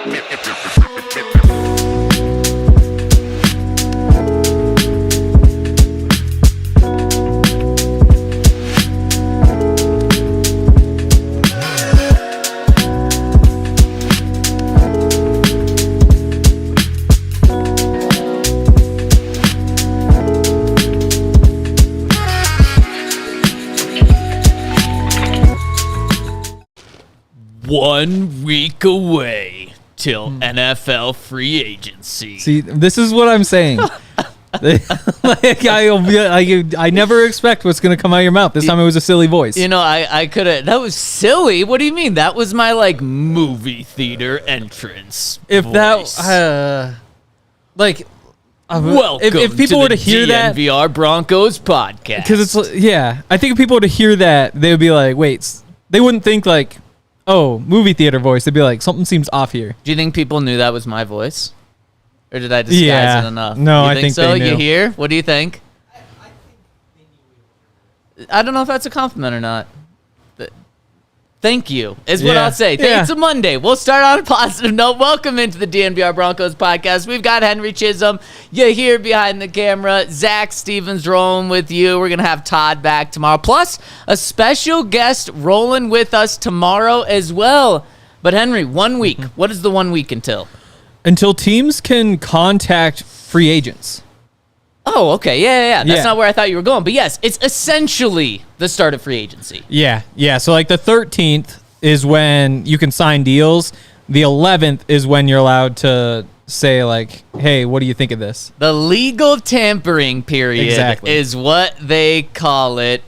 1 week away till NFL free agency. See, this is what I'm saying. I never expect what's going to come out of your mouth. This time it was a silly voice. You know, I could have. That was silly. What do you mean? That was my movie theater entrance. If voice. Welcome. If people were to hear that, DNVR Broncos Podcast. Because I think if people were to hear that, they would be like, wait, they wouldn't think oh, movie theater voice. They'd be like, something seems off here. Do you think people knew that was my voice? Or did I disguise it enough? No, I think so. They knew. You hear? What do you think? I don't know if that's a compliment or not. But thank you is what I'll say. It's a Monday. We'll start on a positive note. Welcome into the DNVR Broncos Podcast. We've got Henry Chisholm. You here behind the camera. Zac Stevens rolling with you. We're going to have Todd back tomorrow. Plus, a special guest rolling with us tomorrow as well. But Henry, 1 week. What is the 1 week until? Until teams can contact free agents. Oh, okay. Yeah. That's not where I thought you were going. But yes, it's essentially the start of free agency. Yeah. So the 13th is when you can sign deals. The 11th is when you're allowed to say hey, what do you think of this? The legal tampering period is what they call it.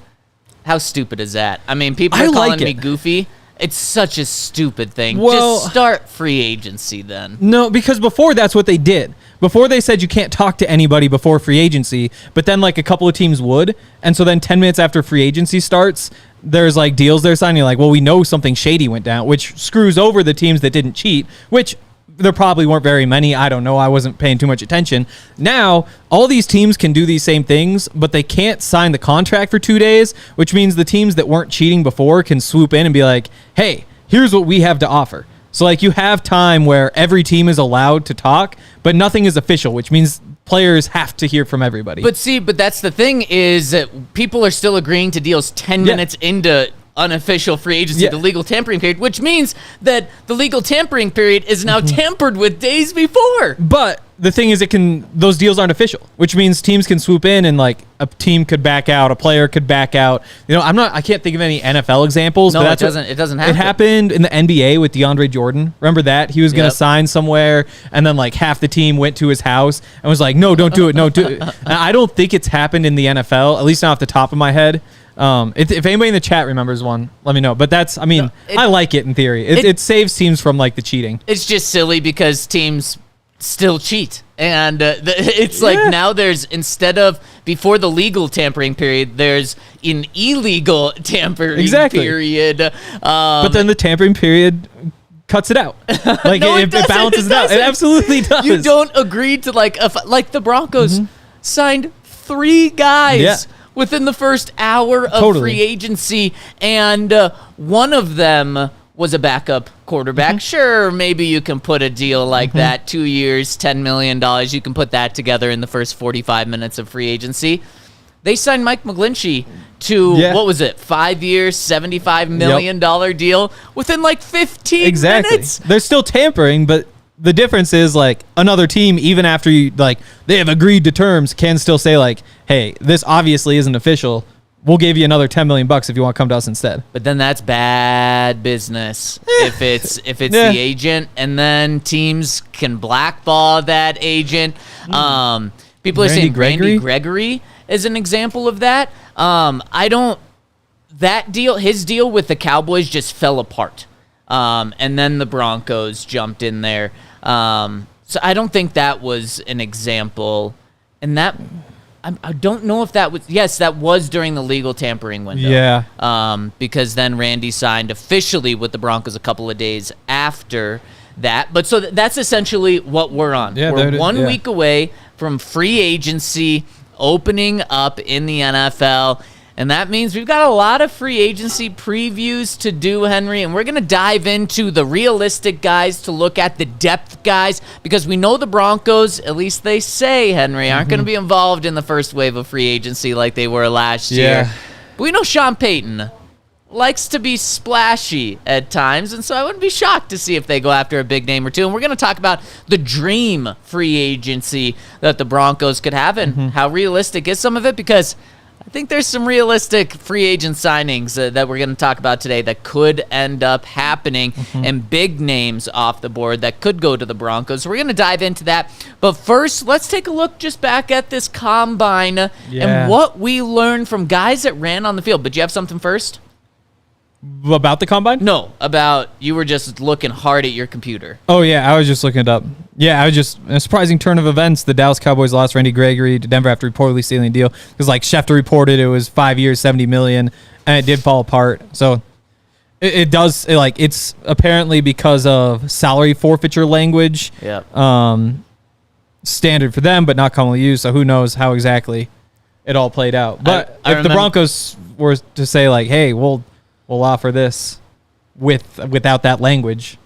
How stupid is that? I mean, people are calling me goofy. It's such a stupid thing. Well, just start free agency then. No, because before that's what they did. Before they said you can't talk to anybody before free agency, but then a couple of teams would. And so then 10 minutes after free agency starts, there's deals they're signing. Well, we know something shady went down, which screws over the teams that didn't cheat, which there probably weren't very many. I don't know. I wasn't paying too much attention. Now, all these teams can do these same things, but they can't sign the contract for 2 days, which means the teams that weren't cheating before can swoop in and be like, hey, here's what we have to offer. So, you have time where every team is allowed to talk, but nothing is official, which means players have to hear from everybody. But that's the thing is that people are still agreeing to deals 10 minutes into unofficial free agency, the legal tampering period, which means that the legal tampering period is now tampered with days before. But the thing is, those deals aren't official, which means teams can swoop in and a team could back out, a player could back out. I can't think of any NFL examples. No, but it doesn't happen. It happened in the NBA with DeAndre Jordan. Remember that? He was going to sign somewhere, and then half the team went to his house and was like, no, don't do it, no, do it. And I don't think it's happened in the NFL, at least not off the top of my head. If anybody in the chat remembers one, let me know. But I like it in theory. It saves teams from the cheating. It's just silly because teams still cheat. And it's now there's, instead of before the legal tampering period, there's an illegal tampering period. But then the tampering period cuts it out. It balances it out. It absolutely does. You don't agree to the Broncos signed 3 guys within the first hour of free agency, and one of them was a backup quarterback. Sure, maybe you can put a deal like that, 2 years, $10 million. You can put that together in the first 45 minutes of free agency. They signed Mike McGlinchey to, what was it, 5 years, $75 million deal within 15 minutes. They're still tampering, but the difference is another team, even after they have agreed to terms, can still say hey, this obviously isn't official. We'll give you another $10 million if you want to come to us instead. But then that's bad business if it's the agent, and then teams can blackball that agent. People are saying Randy Gregory is an example of that. His deal with the Cowboys just fell apart. And then the Broncos jumped in there. So I don't think that was an example. And that, I don't know if that was, that was during the legal tampering window. Yeah. Because then Randy signed officially with the Broncos a couple of days after that. But so that's essentially what we're on. Yeah, we're 1 week away from free agency opening up in the NFL. And that means we've got a lot of free agency previews to do, Henry, and we're going to dive into the realistic guys to look at the depth guys, because we know the Broncos, at least they say, Henry, aren't going to be involved in the first wave of free agency like they were last year. But we know Sean Payton likes to be splashy at times, and so I wouldn't be shocked to see if they go after a big name or two. And we're going to talk about the dream free agency that the Broncos could have and how realistic is some of it, because I think there's some realistic free agent signings that we're going to talk about today that could end up happening, and big names off the board that could go to the Broncos. So we're going to dive into that. But first, let's take a look just back at this combine and what we learned from guys that ran on the field. But do you have something first? About the combine? No, about you were just looking hard at your computer. Oh, yeah, I was just looking it up. Yeah, I was just, a surprising turn of events. The Dallas Cowboys lost Randy Gregory to Denver after reportedly stealing a deal. Because, like, Schefter reported it was 5 years, $70 million, and it did fall apart. So it does, it's apparently because of salary forfeiture language. Standard for them, but not commonly used. So who knows how exactly it all played out. But if the Broncos were to say, like, hey, we'll offer this without that language,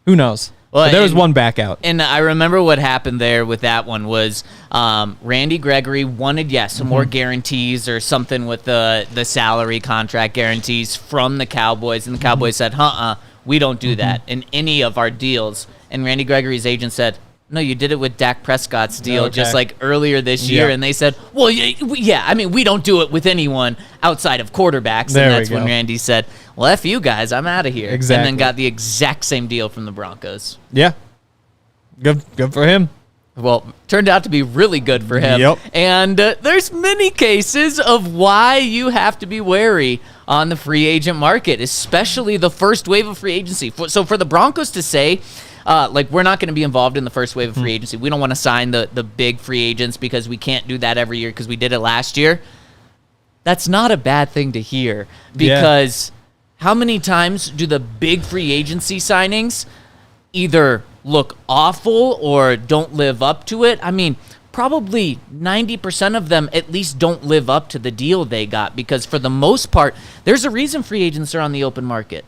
who knows? Well, there was one back out. And I remember what happened there with that one was Randy Gregory wanted, some more guarantees or something with the salary contract guarantees from the Cowboys. And the Cowboys said, we don't do that in any of our deals. And Randy Gregory's agent said, no, you did it with Dak Prescott's deal just like earlier this year. And they said, well, we don't do it with anyone outside of quarterbacks. And that's when Randy said, well, F you guys, I'm out of here. Exactly. And then got the exact same deal from the Broncos. Yeah. Good for him. Well, turned out to be really good for him. Yep. And there's many cases of why you have to be wary on the free agent market, especially the first wave of free agency. So for the Broncos to say, we're not going to be involved in the first wave of free agency. We don't want to sign the big free agents because we can't do that every year because we did it last year. That's not a bad thing to hear, because how many times do the big free agency signings either look awful or don't live up to it? I mean, probably 90% of them at least don't live up to the deal they got, because for the most part, there's a reason free agents are on the open market.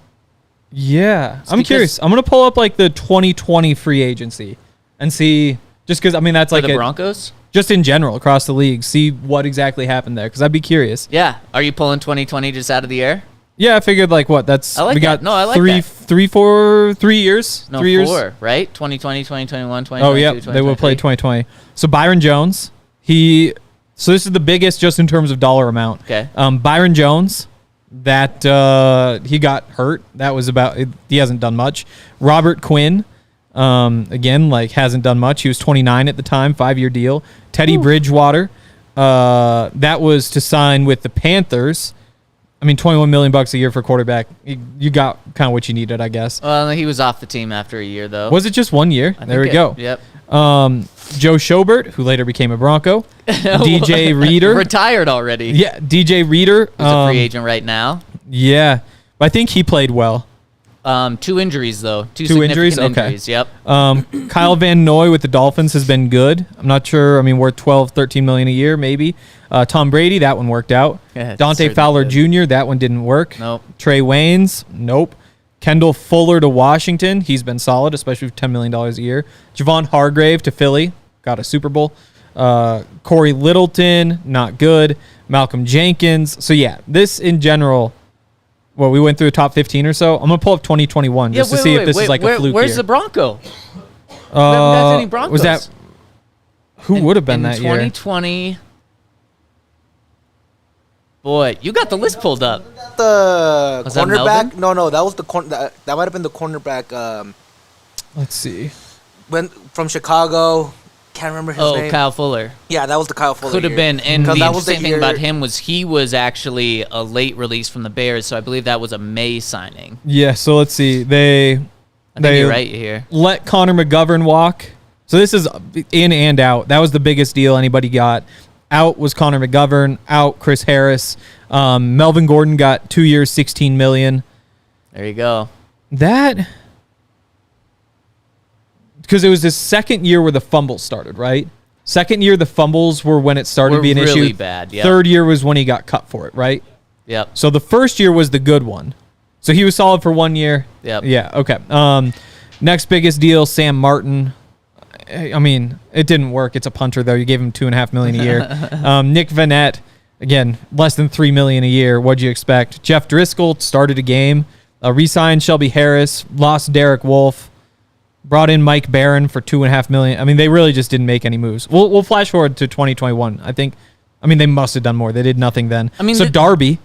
Yeah, I'm curious. I'm going to pull up like the 2020 free agency and see, just because, that's like the Broncos? Just in general across the league, see what exactly happened there, because I'd be curious. Yeah. Are you pulling 2020 just out of the air? Yeah, I figured I like that. No, I like that. 3 years. No, 3 years. 4, right? 2020, 2021, 2022, Oh, yeah, they will play 2020. So Byron Jones, so this is the biggest just in terms of dollar amount. Okay. Byron Jones, that he got hurt. That was he hasn't done much. Robert Quinn, again, hasn't done much. He was 29 at the time, 5-year deal. Teddy Bridgewater, that was to sign with the Panthers. $21 million a year for quarterback. You got kind of what you needed, I guess. Well, he was off the team after a year, though. Was it just 1 year? There we go. Yep. Joe Schobert, who later became a Bronco. DJ Reader. Retired already. Yeah, DJ Reader. He's a free agent right now. Yeah, but I think he played well. 2 injuries, though. Two injuries? Okay. Injuries, yep. Kyle Van Noy with the Dolphins has been good. I'm not sure. Worth $12-13 million a year, maybe. Tom Brady, that one worked out. Yeah, Dante Fowler Jr., that one didn't work. Nope. Trey Waynes, nope. Kendall Fuller to Washington, he's been solid, especially with $10 million a year. Javon Hargrave to Philly, got a Super Bowl. Corey Littleton, not good. Malcolm Jenkins. So, yeah, this in general, we went through the top 15 or so. I'm going to pull up 2021 just to see if this is like a fluke Where's year. the Bronco? We haven't got any Broncos. Was that... Who would have been that year? 2020. Boy, you got the list pulled up. The Was that cornerback? Melvin? No, that was the that might have been the cornerback. Let's see. Went from Chicago. Can't remember his name. Kyle Fuller. Yeah, that was the Kyle Fuller. Could have been. And the that was interesting thing about him was he was actually a late release from the Bears, so I believe that was a May signing. Yeah, so let's see. I think you're right here. Let Connor McGovern walk. So this is in and out. That was the biggest deal anybody got. Out was Connor McGovern. Out Chris Harris. Melvin Gordon got 2 years, $16 million. There you go. That, because it was his second year where the fumbles started, right? Second year, the fumbles were when it started to be an issue. Really bad, yeah. Third year was when he got cut for it, right? Yep. So the first year was the good one. So he was solid for 1 year. Yep. Yeah, okay. Next biggest deal, Sam Martin. I mean, it didn't work. It's a punter, though. You gave him $2.5 million a year. Nick Vannett, again, less than $3 million a year. What'd you expect? Jeff Driscoll started a game. Re-signed Shelby Harris. Lost Derek Wolfe. Brought in Mike Barron for $2.5 million. I mean, they really just didn't make any moves. We'll flash forward to 2021. I mean, they must have done more. They did nothing then. I mean, so Darby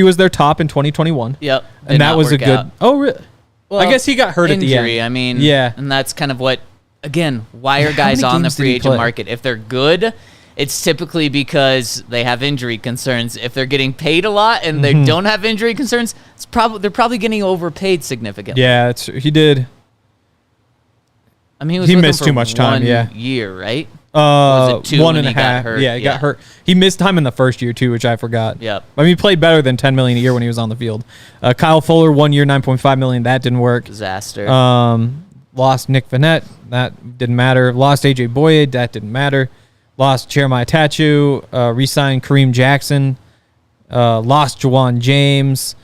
was their top in 202021. Yep. And that was a good. Out. Oh, really? Well, I guess he got hurt injury, at the end. I mean, yeah. And that's kind of what, again, why are How guys many on the games did free he agent play? market? If they're good, it's typically because they have injury concerns. If they're getting paid a lot and they don't have injury concerns, they're probably getting overpaid significantly. Yeah, he did. I mean, he missed too much time. Yeah, year, right? Was it 2 one when and a he got half. hurt? Yeah, he got hurt. He missed time in the first year too, which I forgot. Yep. I mean, he played better than $10 million a year when he was on the field. Kyle Fuller, 1 year, $9.5 million. That didn't work. Disaster. Lost Nick Vannett. That didn't matter. Lost AJ Boyd. That didn't matter. Lost Jeremiah Tachu. Re-signed Kareem Jackson. Lost Jawan James.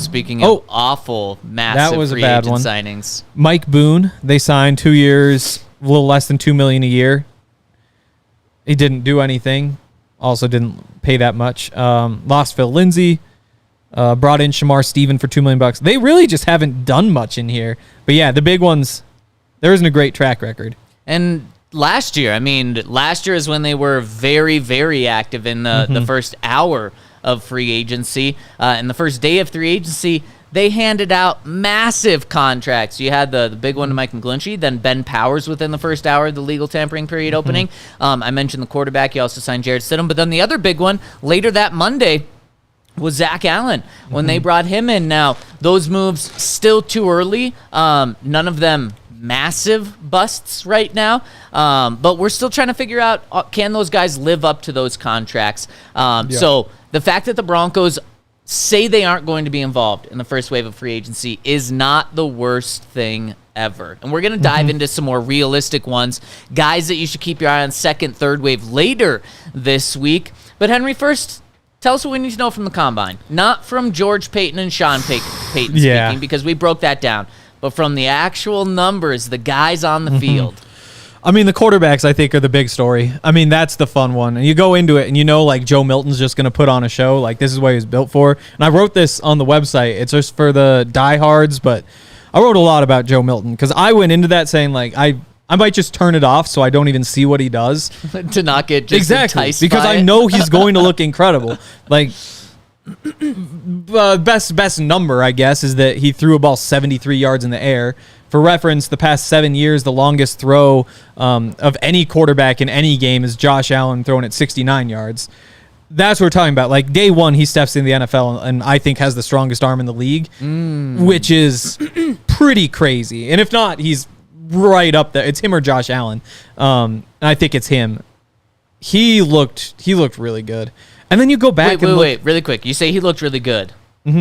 Speaking of awful, massive that was free a bad agent one. signings. Mike Boone. They signed 2 years, a little less than $2 million a year. He didn't do anything. Also didn't pay that much. Lost Phil Lindsay. Brought in Shamar Stephen for $2 million. They really just haven't done much in here. But yeah, the big ones, there isn't a great track record. And last year is when they were very, very active in the first hour of free agency. And the first day of free agency, they handed out massive contracts. You had the big one to Mike McGlinchey, then Ben Powers within the first hour of the legal tampering period opening. I mentioned the quarterback. You also signed Jarrett Stidham. But then the other big one later that Monday was Zac Allen when they brought him in. Now, those moves still too early. None of them massive busts right now. But we're still trying to figure out, can those guys live up to those contracts? So the fact that the Broncos say they aren't going to be involved in the first wave of free agency is not the worst thing ever. And we're going to dive into some more realistic ones, guys that you should keep your eye on second, third wave later this week. But Henry, first, tell us what we need to know from the Combine. Not from George Paton and Sean Payton speaking, because we broke that down, but from the actual numbers, the guys on the field. I mean, the quarterbacks, I think, are the big story. I mean, that's the fun one. And you go into it, and you know, like, Joe Milton's just going to put on a show. Like, this is what he was built for. And I wrote this on the website. It's just for the diehards, but I wrote a lot about Joe Milton because I went into that saying, like, I might just turn it off so I don't even see what he does. To not get just enticed because by I it. know he's going to look incredible. Like, best number, I guess, is that he threw a ball 73 yards in the air. For reference, the past 7 years, the longest throw of any quarterback in any game is Josh Allen throwing at 69 yards. That's what we're talking about. Like, day one, he steps in the NFL and I think has the strongest arm in the league, which is pretty crazy. And if not, he's right up there. It's him or Josh Allen. And I think it's him. He looked really good. And then you go back Wait, really quick. You say he looked really good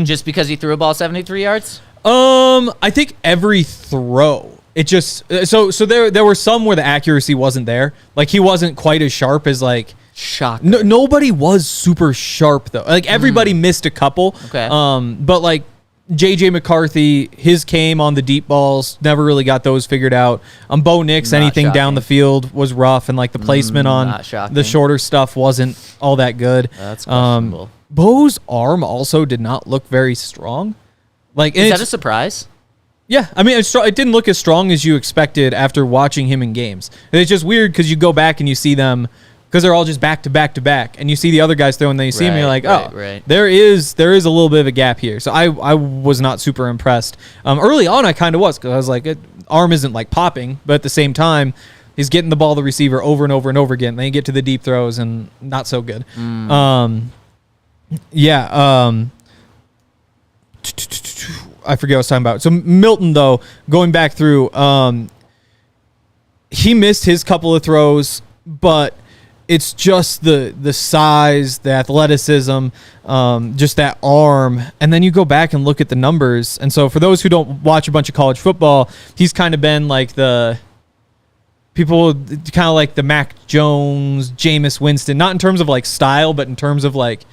just because he threw a ball 73 yards? I think every throw, it just so there were some where the accuracy wasn't there. Like, he wasn't quite as sharp as, like, Shocker. Nobody was super sharp though. Like, everybody missed a couple. Okay. But like JJ McCarthy, his came on the deep balls, never really got those figured out. Bo Nix, Not anything shocking. down the field was rough, and like the placement on not shocking. the shorter stuff wasn't all that good. That's questionable. Bo's arm also did not look very strong. Like, Is that a surprise? yeah, I mean, it didn't look as strong as you expected after watching him in games. And it's just weird because you go back and you see them, because they're all just back to back to back, and you see the other guys throwing, then you see him, and you're like, right. there is a little bit of a gap here. So I was not super impressed. Early on, I kind of was, because I was like, arm isn't like popping, but at the same time, he's getting the ball to the receiver over and over and over again. Then you get to the deep throws, and not so good. I forget what I was talking about. So Milton, though, going back through, he missed his couple of throws, but it's just the size, the athleticism, just that arm. And then you go back and look at the numbers. And so for those who don't watch a bunch of college football, he's kind of been like the people, kind of like the Mac Jones, Jameis Winston, not in terms of like style, but in terms of like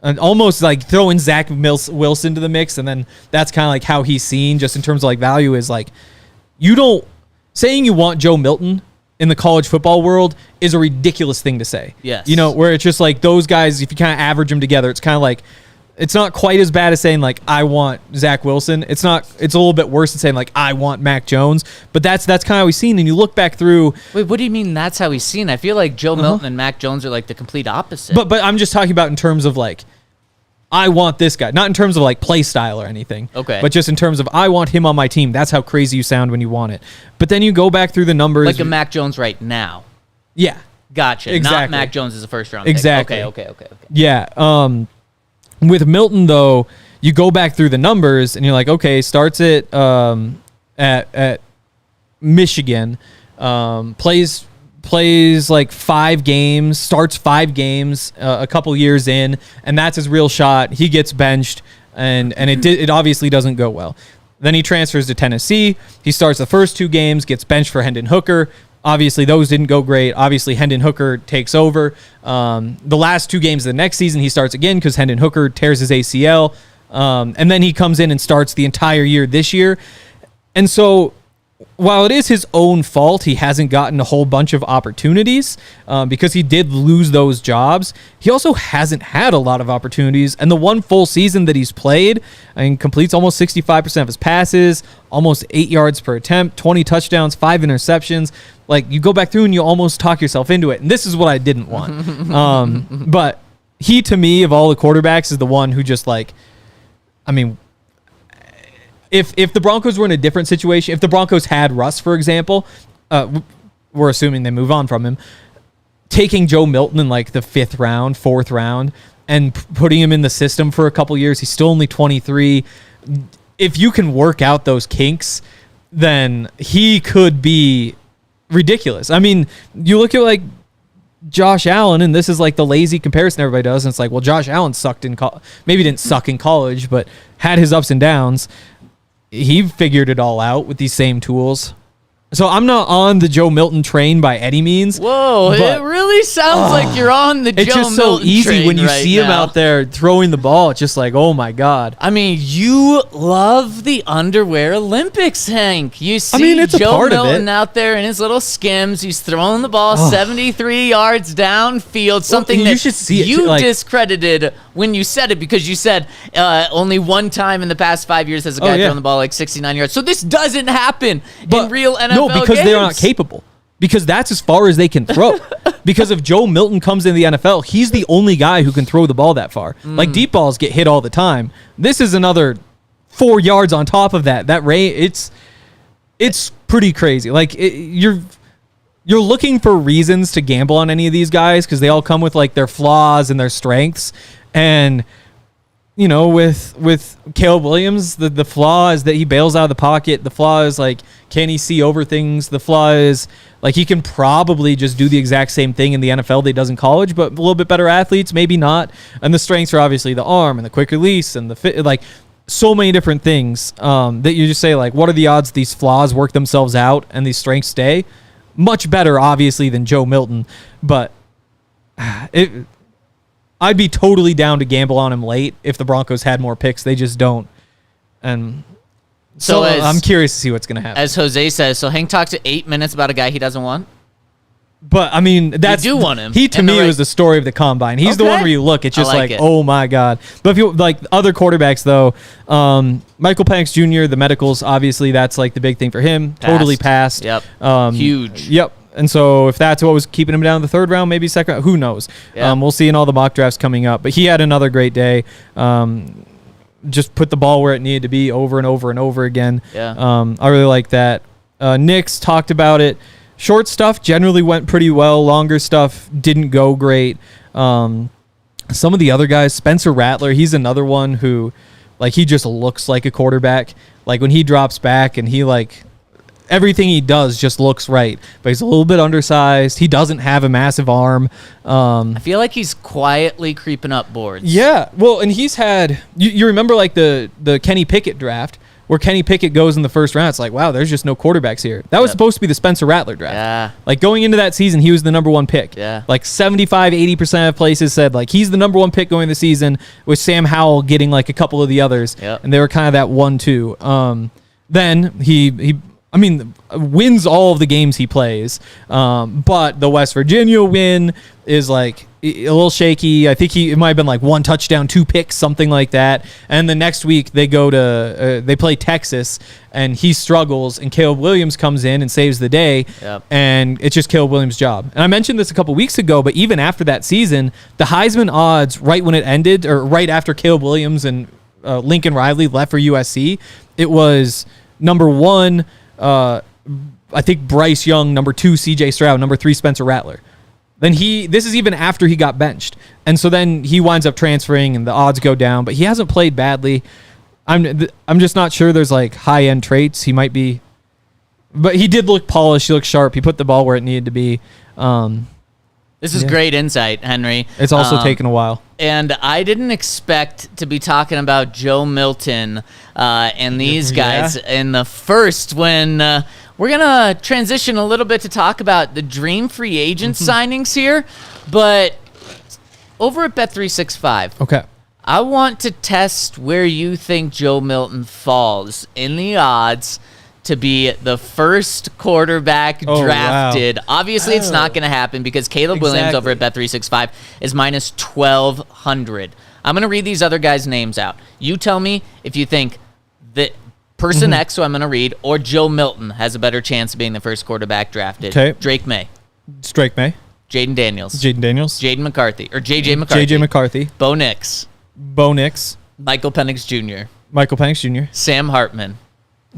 and almost like throwing Zach Wilson to the mix, and then that's kind of like how he's seen just in terms of like value is like saying you want Joe Milton in the college football world is a ridiculous thing to say. Yes. Where it's just like those guys, if you kind of average them together, it's kind of like, it's not quite as bad as saying like, I want Zach Wilson. It's a little bit worse than saying like, I want Mac Jones, but that's kind of how he's seen. And you look back through. Wait, what do you mean that's how he's seen? I feel like Joe Milton and Mac Jones are like the complete opposite. But I'm just talking about in terms of like, I want this guy, not in terms of like play style or anything. Okay. But just in terms of I want him on my team. That's how crazy you sound when you want it. But then you go back through the numbers. Like a Mac Jones right now. Yeah. Gotcha. Exactly. Not Mac Jones as a first round exactly. pick. Okay. Yeah. With Milton though, you go back through the numbers and you're like, okay, starts at Michigan, plays like 5 games, starts 5 games a couple years in, and that's his real shot. He gets benched, and it obviously doesn't go well. Then he transfers to Tennessee. He starts the first 2 games, gets benched for Hendon Hooker. Obviously, those didn't go great. Obviously, Hendon Hooker takes over. The last 2 games of the next season, he starts again because Hendon Hooker tears his ACL. And then he comes in and starts the entire year this year. And so while it is his own fault, he hasn't gotten a whole bunch of opportunities because he did lose those jobs. He also hasn't had a lot of opportunities. And the one full season that he's played, completes almost 65% of his passes, almost 8 yards per attempt, 20 touchdowns, 5 interceptions. Like, you go back through and you almost talk yourself into it. And this is what I didn't want. But he, to me, of all the quarterbacks, is the one who just like, I mean, if the Broncos were in a different situation, if the Broncos had Russ, for example, we're assuming they move on from him, taking Joe Milton in like the 5th round, 4th round, and putting him in the system for a couple years, he's still only 23. If you can work out those kinks, then he could be ridiculous. I mean, you look at like Josh Allen, and this is like the lazy comparison everybody does, and it's like, well, Josh Allen sucked in maybe didn't suck in college, but had his ups and downs. He figured it all out with these same tools. So I'm not on the Joe Milton train by any means. Whoa, it really sounds like you're on the Joe Milton train. It's just so easy when you see him out there throwing the ball. It's just like, oh my God. I mean, you love the underwear Olympics, Hank. You see it's Joe a part Milton of it. out there in his little Skims. He's throwing the ball 73 yards downfield, something you should see it, you discredited when you said it because you said only one time in the past 5 years has a guy thrown the ball like 69 yards. So this doesn't happen in real NFL No, because games. they're not capable. Because that's as far as they can throw. Because if Joe Milton comes in the NFL, he's the only guy who can throw the ball that far. Like, deep balls get hit all the time. This is another 4 yards on top of that. That range, it's pretty crazy. Like, you're looking for reasons to gamble on any of these guys because they all come with like their flaws and their strengths. And you know, with Caleb Williams, the flaw is that he bails out of the pocket. The flaw is like, can he see over things? The flaw is like, he can probably just do the exact same thing in the NFL that he does in college, but a little bit better athletes, maybe not. And the strengths are obviously the arm and the quick release and the fit, like so many different things that you just say like, what are the odds these flaws work themselves out and these strengths stay? Much better, obviously, than Joe Milton, but I'd be totally down to gamble on him late if the Broncos had more picks. They just don't. And so I'm curious to see what's going to happen. As Jose says, so Hank talked to 8 minutes about a guy he doesn't want? But, I mean, that's... You do want him. He, to me, was the story of the combine. He's the one where you look, it's just like oh, my God. But if you like other quarterbacks, though, Michael Penix Jr., the medicals, obviously, that's like the big thing for him. Totally passed. Yep. Huge. Yep. And so if that's what was keeping him down the 3rd round, maybe 2nd round, who knows? Yeah. We'll see in all the mock drafts coming up. But he had another great day. Just put the ball where it needed to be over and over and over again. Yeah. I really like that. Nick's talked about it. Short stuff generally went pretty well. Longer stuff didn't go great. Some of the other guys, Spencer Rattler, he's another one who, like, he just looks like a quarterback. Like, when he drops back and he, like... everything he does just looks right, but he's a little bit undersized. He doesn't have a massive arm. I feel like he's quietly creeping up boards. Yeah, well, and he's had... You remember, like, the Kenny Pickett draft where Kenny Pickett goes in the first round. It's like, wow, there's just no quarterbacks here. That was supposed to be the Spencer Rattler draft. Yeah. Like going into that season, he was the number 1 pick. Yeah. Like 75-80% of places said like he's the number 1 pick going into the season, with Sam Howell getting like a couple of the others. Yep. And they were kind of that 1-2. Then he wins all of the games he plays. But the West Virginia win is like a little shaky. I think it might have been like 1 touchdown, 2 picks, something like that. And the next week they go to they play Texas, and he struggles, and Caleb Williams comes in and saves the day. Yep. And it's just Caleb Williams' job. And I mentioned this a couple weeks ago, but even after that season, the Heisman odds right when it ended, or right after Caleb Williams and Lincoln Riley left for USC, it was number 1, I think Bryce Young, number 2, CJ Stroud, number 3, Spencer Rattler. Then this is even after he got benched. And so then he winds up transferring and the odds go down, but he hasn't played badly. I'm just not sure there's like high-end traits. He might be, but he did look polished. He looked sharp. He put the ball where it needed to be. This is great insight, Henry. It's also taken a while. And I didn't expect to be talking about Joe Milton and these guys in the first when we're going to transition a little bit to talk about the dream free agent signings here. But over at Bet365, okay, I want to test where you think Joe Milton falls in the odds to be the first quarterback drafted. Wow. Obviously, it's not going to happen because Caleb Williams over at Bet365 is minus 1,200. I'm going to read these other guys' names out. You tell me if you think that person X, who I'm going to read, or Joe Milton has a better chance of being the first quarterback drafted. Okay. Drake May. It's Drake May. Jaden Daniels. Jaden McCarthy. Or JJ McCarthy. JJ McCarthy. Bo Nix. Michael Penix Jr. Sam Hartman.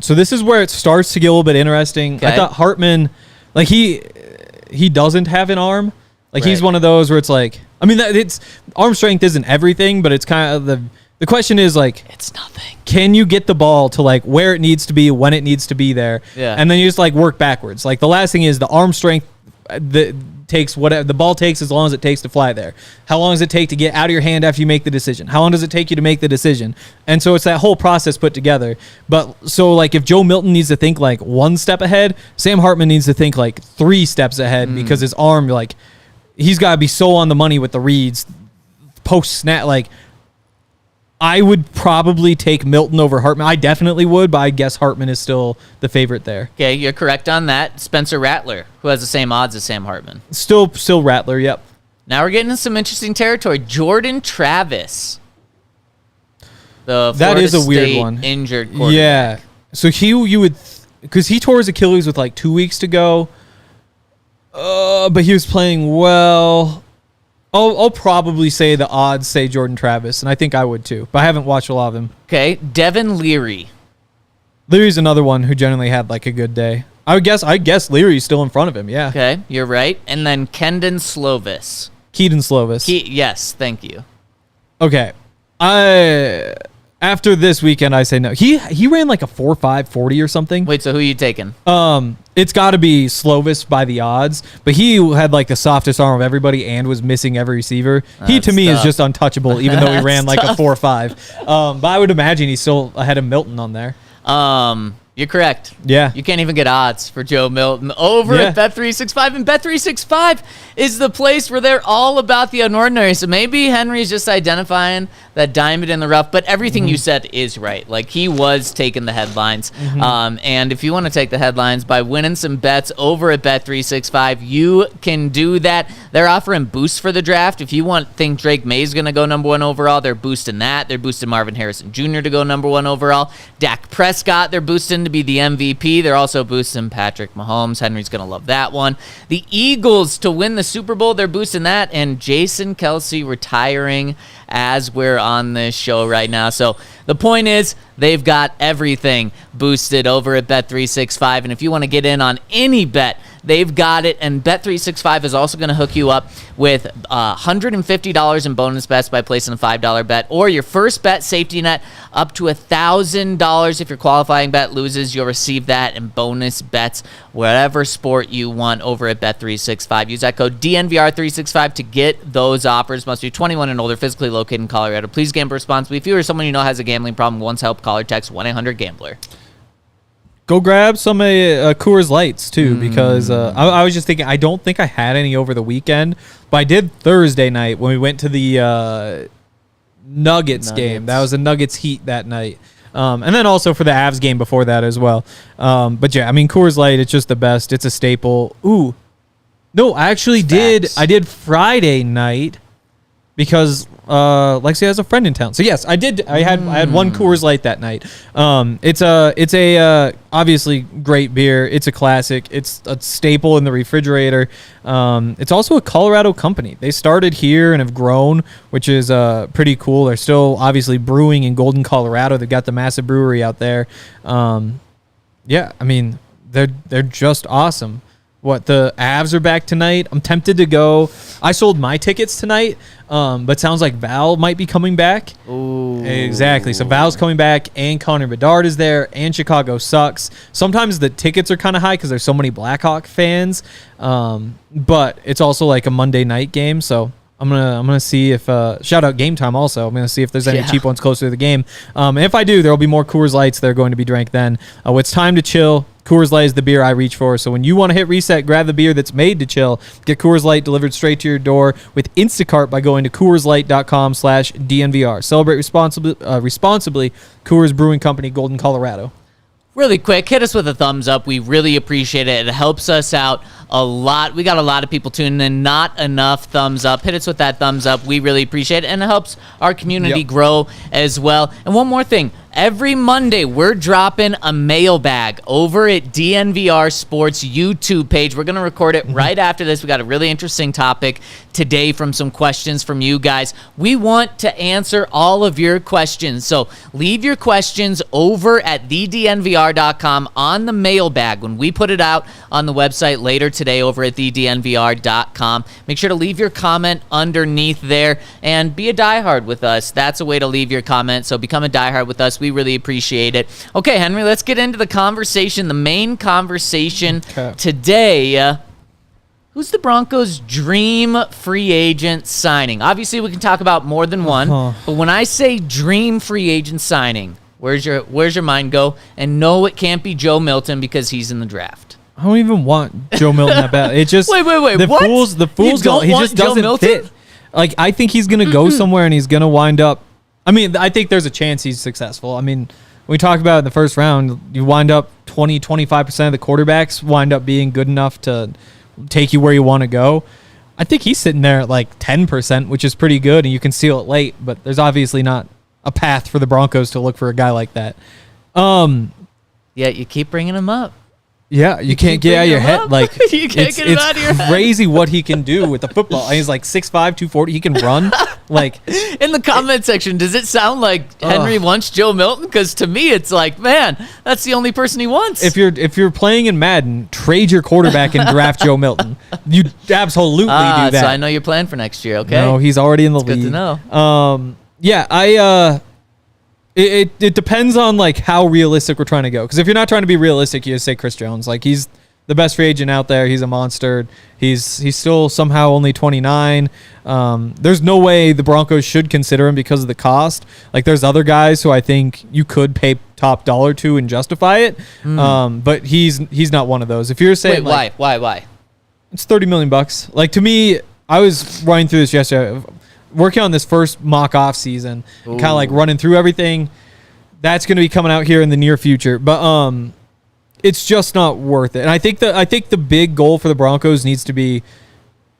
So this is where it starts to get a little bit interesting. Okay. I thought Hartman, like he doesn't have an arm. Like he's one of those where it's like, I mean, it's arm strength isn't everything, but it's kind of the question is like, it's nothing. Can you get the ball to like where it needs to be, when it needs to be there? Yeah. And then you just like work backwards. Like the last thing is the arm strength that takes whatever the ball takes as long as it takes to fly there. How long does it take to get out of your hand after you make the decision? How long does it take you to make the decision? And so it's that whole process put together. But so like if Joe Milton needs to think like 1 step ahead, Sam Hartman needs to think like 3 steps ahead because his arm, like he's got to be so on the money with the reads post snap. Like I would probably take Milton over Hartman. I definitely would, but I guess Hartman is still the favorite there. Okay, you're correct on that. Spencer Rattler, who has the same odds as Sam Hartman. Still Rattler, yep. Now we're getting into some interesting territory. Jordan Travis. The that Florida is a weird State one. Injured quarterback. Yeah. So you would, because he tore his Achilles with like 2 weeks to go, but he was playing well. I'll probably say the odds say Jordan Travis, and I think I would too, but I haven't watched a lot of him. Okay, Devin Leary. Leary's another one who generally had like a good day. I guess Leary's still in front of him, yeah. Okay, you're right. And then Keaton Slovis. Yes, thank you. Okay. After this weekend, I say no. He ran like a 4.5 40 or something. Wait, so who are you taking? It's got to be Slovis by the odds, but he had like the softest arm of everybody and was missing every receiver. He to me is just untouchable, even though he ran like a 4.5. But I would imagine he's still ahead of Milton on there. You're correct. Yeah. You can't even get odds for Joe Milton over at Bet365. And Bet365 is the place where they're all about the unordinary. So maybe Henry's just identifying that diamond in the rough. But everything you said is right. Like, he was taking the headlines. And if you want to take the headlines by winning some bets over at Bet365, you can do that. They're offering boosts for the draft. If you think Drake May's going to go number 1 overall, they're boosting that. They're boosting Marvin Harrison Jr. to go number 1 overall. Dak Prescott, they're boosting to be the MVP. They're also boosting Patrick Mahomes. Henry's going to love that one. The Eagles to win the Super Bowl, they're boosting that. And Jason Kelce retiring as we're on this show right now. So the point is, they've got everything boosted over at Bet365. And if you want to get in on any bet they've got it. And Bet365 is also going to hook you up with $150 in bonus bets by placing a $5 bet, or your first bet safety net up to $1,000. If your qualifying bet loses, you'll receive that in bonus bets, whatever sport you want, over at Bet365. Use that code DNVR365 to get those offers. Must be 21 and older, physically located in Colorado. Please gamble responsibly. If you or someone you know has a gambling problem, wants help, call or text 1-800-GAMBLER. Go grab some Coors Lights, too, because I was just thinking, I don't think I had any over the weekend, but I did Thursday night when we went to the Nuggets game. That was a Nuggets Heat that night. And then also for the Avs game before that as well. But yeah, I mean, Coors Light, it's just the best. It's a staple. Ooh. No, I actually did. I did Friday night because Lexi has a friend in town. So yes, I did. I had one Coors Light that night. It's a obviously great beer. It's a classic. It's a staple in the refrigerator. It's also a Colorado company. They started here and have grown, which is pretty cool. They're still obviously brewing in Golden, Colorado. They've got the massive brewery out there. Yeah, I mean, they're just awesome. What, the Avs are back tonight? I'm tempted to go. I sold my tickets tonight, but sounds like Val might be coming back. Ooh. Exactly. So Val's coming back, and Connor Bedard is there, and Chicago sucks. Sometimes the tickets are kind of high because there's so many Blackhawk fans, but it's also like a Monday night game, so I'm gonna see if shout out Game Time also. I'm gonna see if there's any cheap ones closer to the game. And if I do, there will be more Coors Lights that are going to be drank then. It's time to chill. Coors Light is the beer I reach for. So when you want to hit reset, grab the beer that's made to chill. Get Coors Light delivered straight to your door with Instacart by going to CoorsLight.com/DNVR. Celebrate responsibly. Coors Brewing Company, Golden, Colorado. Really quick, hit us with a thumbs up. We really appreciate it. It helps us out a lot. We got a lot of people tuning in. Not enough thumbs up. Hit us with that thumbs up. We really appreciate it, and it helps our community grow as well. And one more thing. Every Monday, we're dropping a mailbag over at DNVR Sports YouTube page. We're going to record it right after this. We got a really interesting topic today from some questions from you guys. We want to answer all of your questions. So leave your questions over at thednvr.com on the mailbag. When we put it out on the website later today over at thednvr.com, make sure to leave your comment underneath there and be a diehard with us. That's a way to leave your comment. So become a diehard with us. We really appreciate it. Okay, Henry, let's get into the conversation, the main conversation today. Who's the Broncos' dream free agent signing? Obviously, we can talk about more than one, but when I say dream free agent signing, where's your mind go? And no, it can't be Joe Milton because he's in the draft. I don't even want Joe Milton that bad. It just wait. The What? fools don't. He just doesn't fit. Like, I think he's gonna go somewhere and he's gonna wind up. I mean, I think there's a chance he's successful. I mean, we talked about it in the first round. You wind up 20-25% of the quarterbacks wind up being good enough to take you where you want to go. I think he's sitting there at like 10%, which is pretty good, and you can seal it late. But there's obviously not a path for the Broncos to look for a guy like that. Yeah, you keep bringing him up. Yeah, you can't get out of your head. Like, you can't get him out of your head. It's crazy what he can do with the football. He's like 6'5", 240. He can run. Like, in the comment section, does it sound like Henry wants Joe Milton? Because to me, it's like, man, that's the only person he wants. If you're playing in Madden, trade your quarterback and draft Joe Milton. You absolutely do that. So I know you're playing for next year. Okay. No, he's already in the league. Good to know. Yeah, It depends on like how realistic we're trying to go. Because if you're not trying to be realistic, you just say Chris Jones. Like, he's the best free agent out there. He's a monster. He's still somehow only 29. There's no way the Broncos should consider him because of the cost. Like, there's other guys who I think you could pay top dollar to and justify it. But he's not one of those. If you're saying, wait, why? It's $30 million. Like, to me, I was running through this yesterday. Working on this first mock off season, kind of like running through everything. That's going to be coming out here in the near future, but it's just not worth it. And I think the big goal for the Broncos needs to be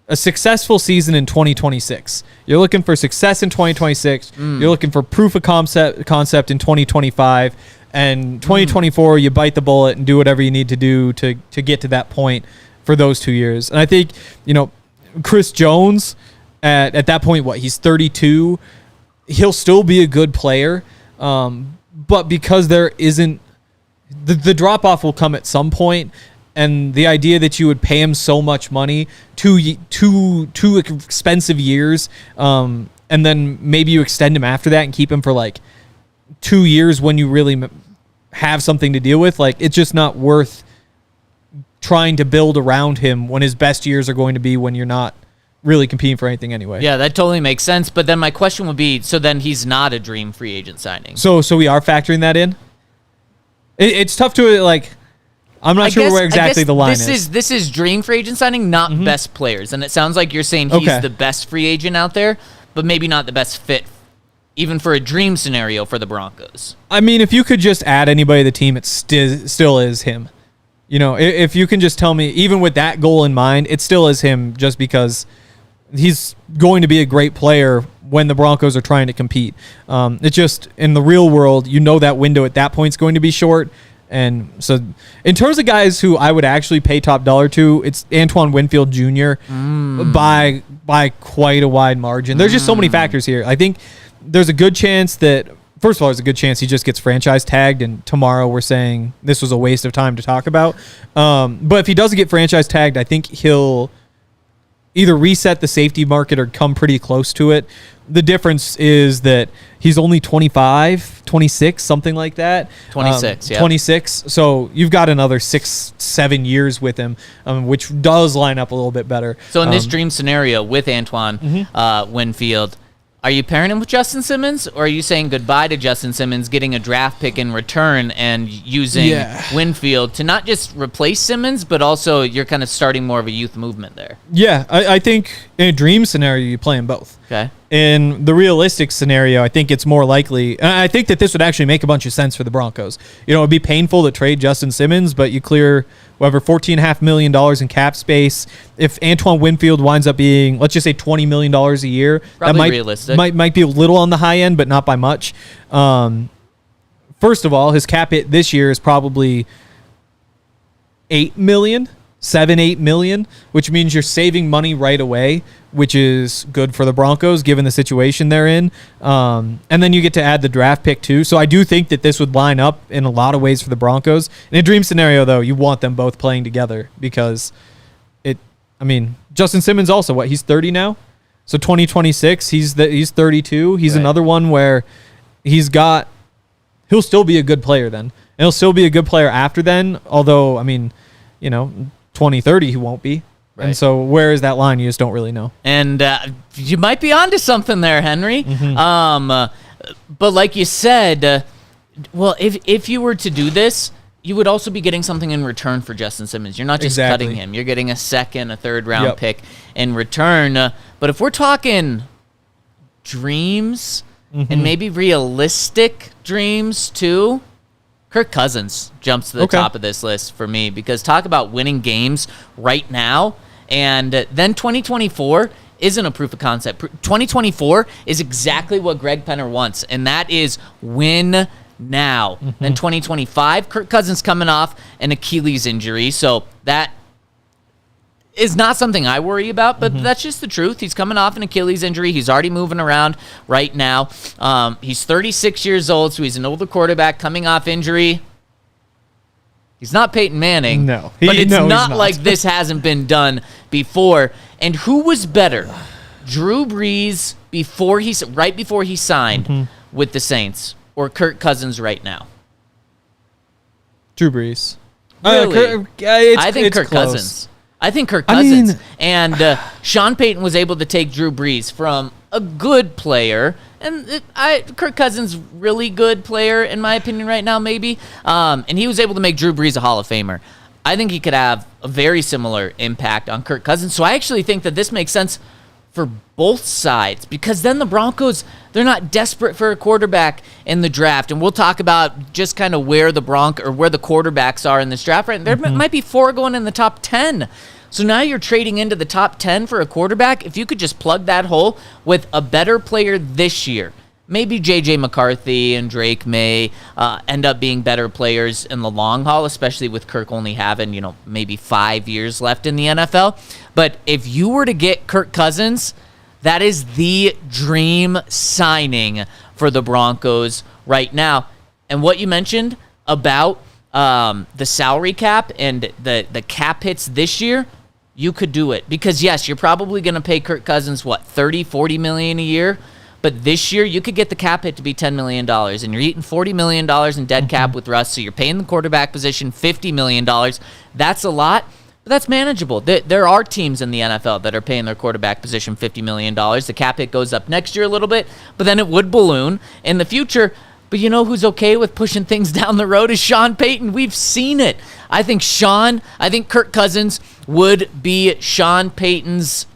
a successful season in 2026. You're looking for success in 2026. You're looking for proof of concept in 2025, and 2024 you bite the bullet and do whatever you need to do to get to that point for those 2 years. And I think, Chris Jones. At that point, he's 32. He'll still be a good player, but because there isn't the drop off will come at some point, And the idea that you would pay him so much money, two expensive years, and then maybe you extend him after that and keep him for like 2 years when you really have something to deal with, like it's just not worth trying to build around him when his best years are going to be when you're not really competing for anything anyway. Yeah, that totally makes sense. But then my question would be, so then he's not a dream free agent signing. So we are factoring that in? It's tough to, like, I'm not sure where exactly the line is. This is dream free agent signing, not best players. And it sounds like you're saying he's the best free agent out there, but maybe not the best fit, even for a dream scenario for the Broncos. I mean, if you could just add anybody to the team, it still is him. You know, if you can just tell me, even with that goal in mind, it still is him just because he's going to be a great player when the Broncos are trying to compete. It's just, in the real world, you know that window at that point is going to be short. And so in terms of guys who I would actually pay top dollar to, it's Antoine Winfield Jr. by quite a wide margin. There's just so many factors here. I think there's a good chance that, first of all, there's a good chance he just gets franchise tagged, and tomorrow we're saying this was a waste of time to talk about. But if he doesn't get franchise tagged, I think he'll either reset the safety market or come pretty close to it. The difference is that he's only 25, 26, something like that. 26, yeah. 26. So you've got another 6-7 years with him, which does line up a little bit better. So in this dream scenario with Antoine Winfield, are you pairing him with Justin Simmons, or are you saying goodbye to Justin Simmons, getting a draft pick in return and using Winfield to not just replace Simmons, but also you're kind of starting more of a youth movement there? Yeah, I think in a dream scenario, you play them both. Okay. In the realistic scenario, I think it's more likely. And I think that this would actually make a bunch of sense for the Broncos. You know, it'd be painful to trade Justin Simmons, but you clear whatever $14.5 million in cap space. If Antoine Winfield winds up being, let's just say $20 million a year, probably that realistic. might be a little on the high end, but not by much. First of all, his cap hit this year is probably $8 million. 7-8 million, which means you're saving money right away, which is good for the Broncos given the situation they're in. And then you get to add the draft pick too. So I do think that this would line up in a lot of ways for the Broncos. In a dream scenario, though, you want them both playing together because Justin Simmons also, he's 30 now? So 2026, he's 32. He's another one where he'll still be a good player then. And he'll still be a good player after then, although, 2030 he won't be. Right. And so where is that line? You just don't really know. And you might be onto something there, Henry. But like you said, if you were to do this, you would also be getting something in return for Justin Simmons. You're not just cutting him. You're getting a second, a third round pick in return. But if we're talking dreams and maybe realistic dreams too, Kirk Cousins jumps to the top of this list for me, because talk about winning games right now. And then 2024 isn't a proof of concept. 2024 is exactly what Greg Penner wants, and that is win now. Then 2025, Kirk Cousins coming off an Achilles injury, so that is not something I worry about, but that's just the truth. He's coming off an Achilles injury. He's already moving around right now. He's 36 years old, so he's an older quarterback coming off injury. He's not Peyton Manning. No. But it's not like this hasn't been done before. And who was better? Drew Brees right before he signed with the Saints, or Kirk Cousins right now? Drew Brees. Really? I think Kirk close. Cousins. I think Kirk Cousins. And Sean Payton was able to take Drew Brees from a good player, and Kirk Cousins, really good player, in my opinion, right now, maybe. And he was able to make Drew Brees a Hall of Famer. I think he could have a very similar impact on Kirk Cousins. So I actually think that this makes sense for both sides, because then the Broncos, they're not desperate for a quarterback in the draft. And we'll talk about just kind of where the quarterbacks are in this draft. Right? There might be 4 going in the top 10. So now you're trading into the top 10 for a quarterback. If you could just plug that hole with a better player this year, maybe J.J. McCarthy and Drake may end up being better players in the long haul, especially with Kirk only having, maybe 5 years left in the NFL. But if you were to get Kirk Cousins, that is the dream signing for the Broncos right now. And what you mentioned about the salary cap and the cap hits this year, you could do it. Because, yes, you're probably going to pay Kirk Cousins, what, $30, $40 million a year? But this year, you could get the cap hit to be $10 million, and you're eating $40 million in dead cap with Russ, so you're paying the quarterback position $50 million. That's a lot, but that's manageable. There are teams in the NFL that are paying their quarterback position $50 million. The cap hit goes up next year a little bit, but then it would balloon in the future. But you know who's okay with pushing things down the road is Sean Payton. We've seen it. I think Kirk Cousins would be Sean Payton's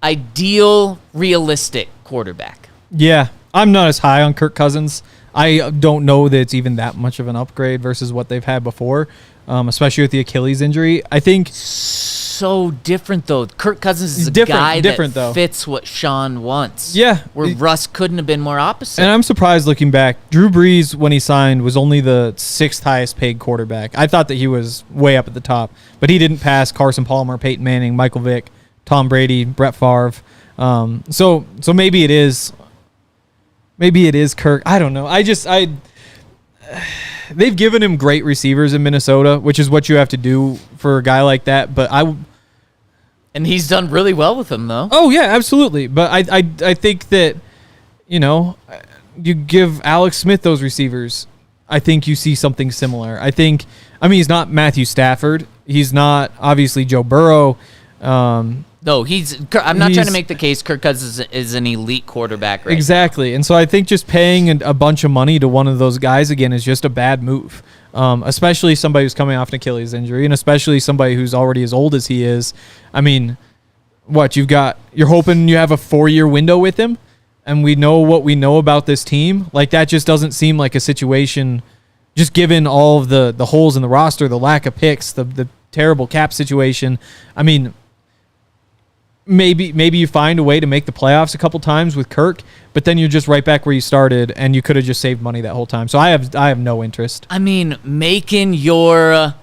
ideal, realistic quarterback. Yeah, I'm not as high on Kirk Cousins. I don't know that it's even that much of an upgrade versus what they've had before, especially with the Achilles injury. I think so different though. Kirk Cousins is a guy that fits what Sean wants. Yeah, where Russ couldn't have been more opposite. And I'm surprised looking back. Drew Brees, when he signed, was only the 6th highest paid quarterback. I thought that he was way up at the top, but he didn't pass Carson Palmer, Peyton Manning, Michael Vick, Tom Brady, Brett Favre. So maybe it is Kirk. I don't know. They've given him great receivers in Minnesota, which is what you have to do for a guy like that. But and he's done really well with them, though. Oh yeah, absolutely. But I think that, you give Alex Smith those receivers, I think you see something similar. He's not Matthew Stafford. He's not obviously Joe Burrow. No, I'm not trying to make the case Kirk Cousins is an elite quarterback right Exactly. now. And so I think just paying a bunch of money to one of those guys again is just a bad move, especially somebody who's coming off an Achilles injury and especially somebody who's already as old as he is. I mean, you're hoping you have a 4-year window with him, and we know what we know about this team. Like, that just doesn't seem like a situation, just given all of the holes in the roster, the lack of picks, the terrible cap situation. I mean, Maybe you find a way to make the playoffs a couple times with Kirk, but then you're just right back where you started, and you could have just saved money that whole time. So I have no interest. I mean, making the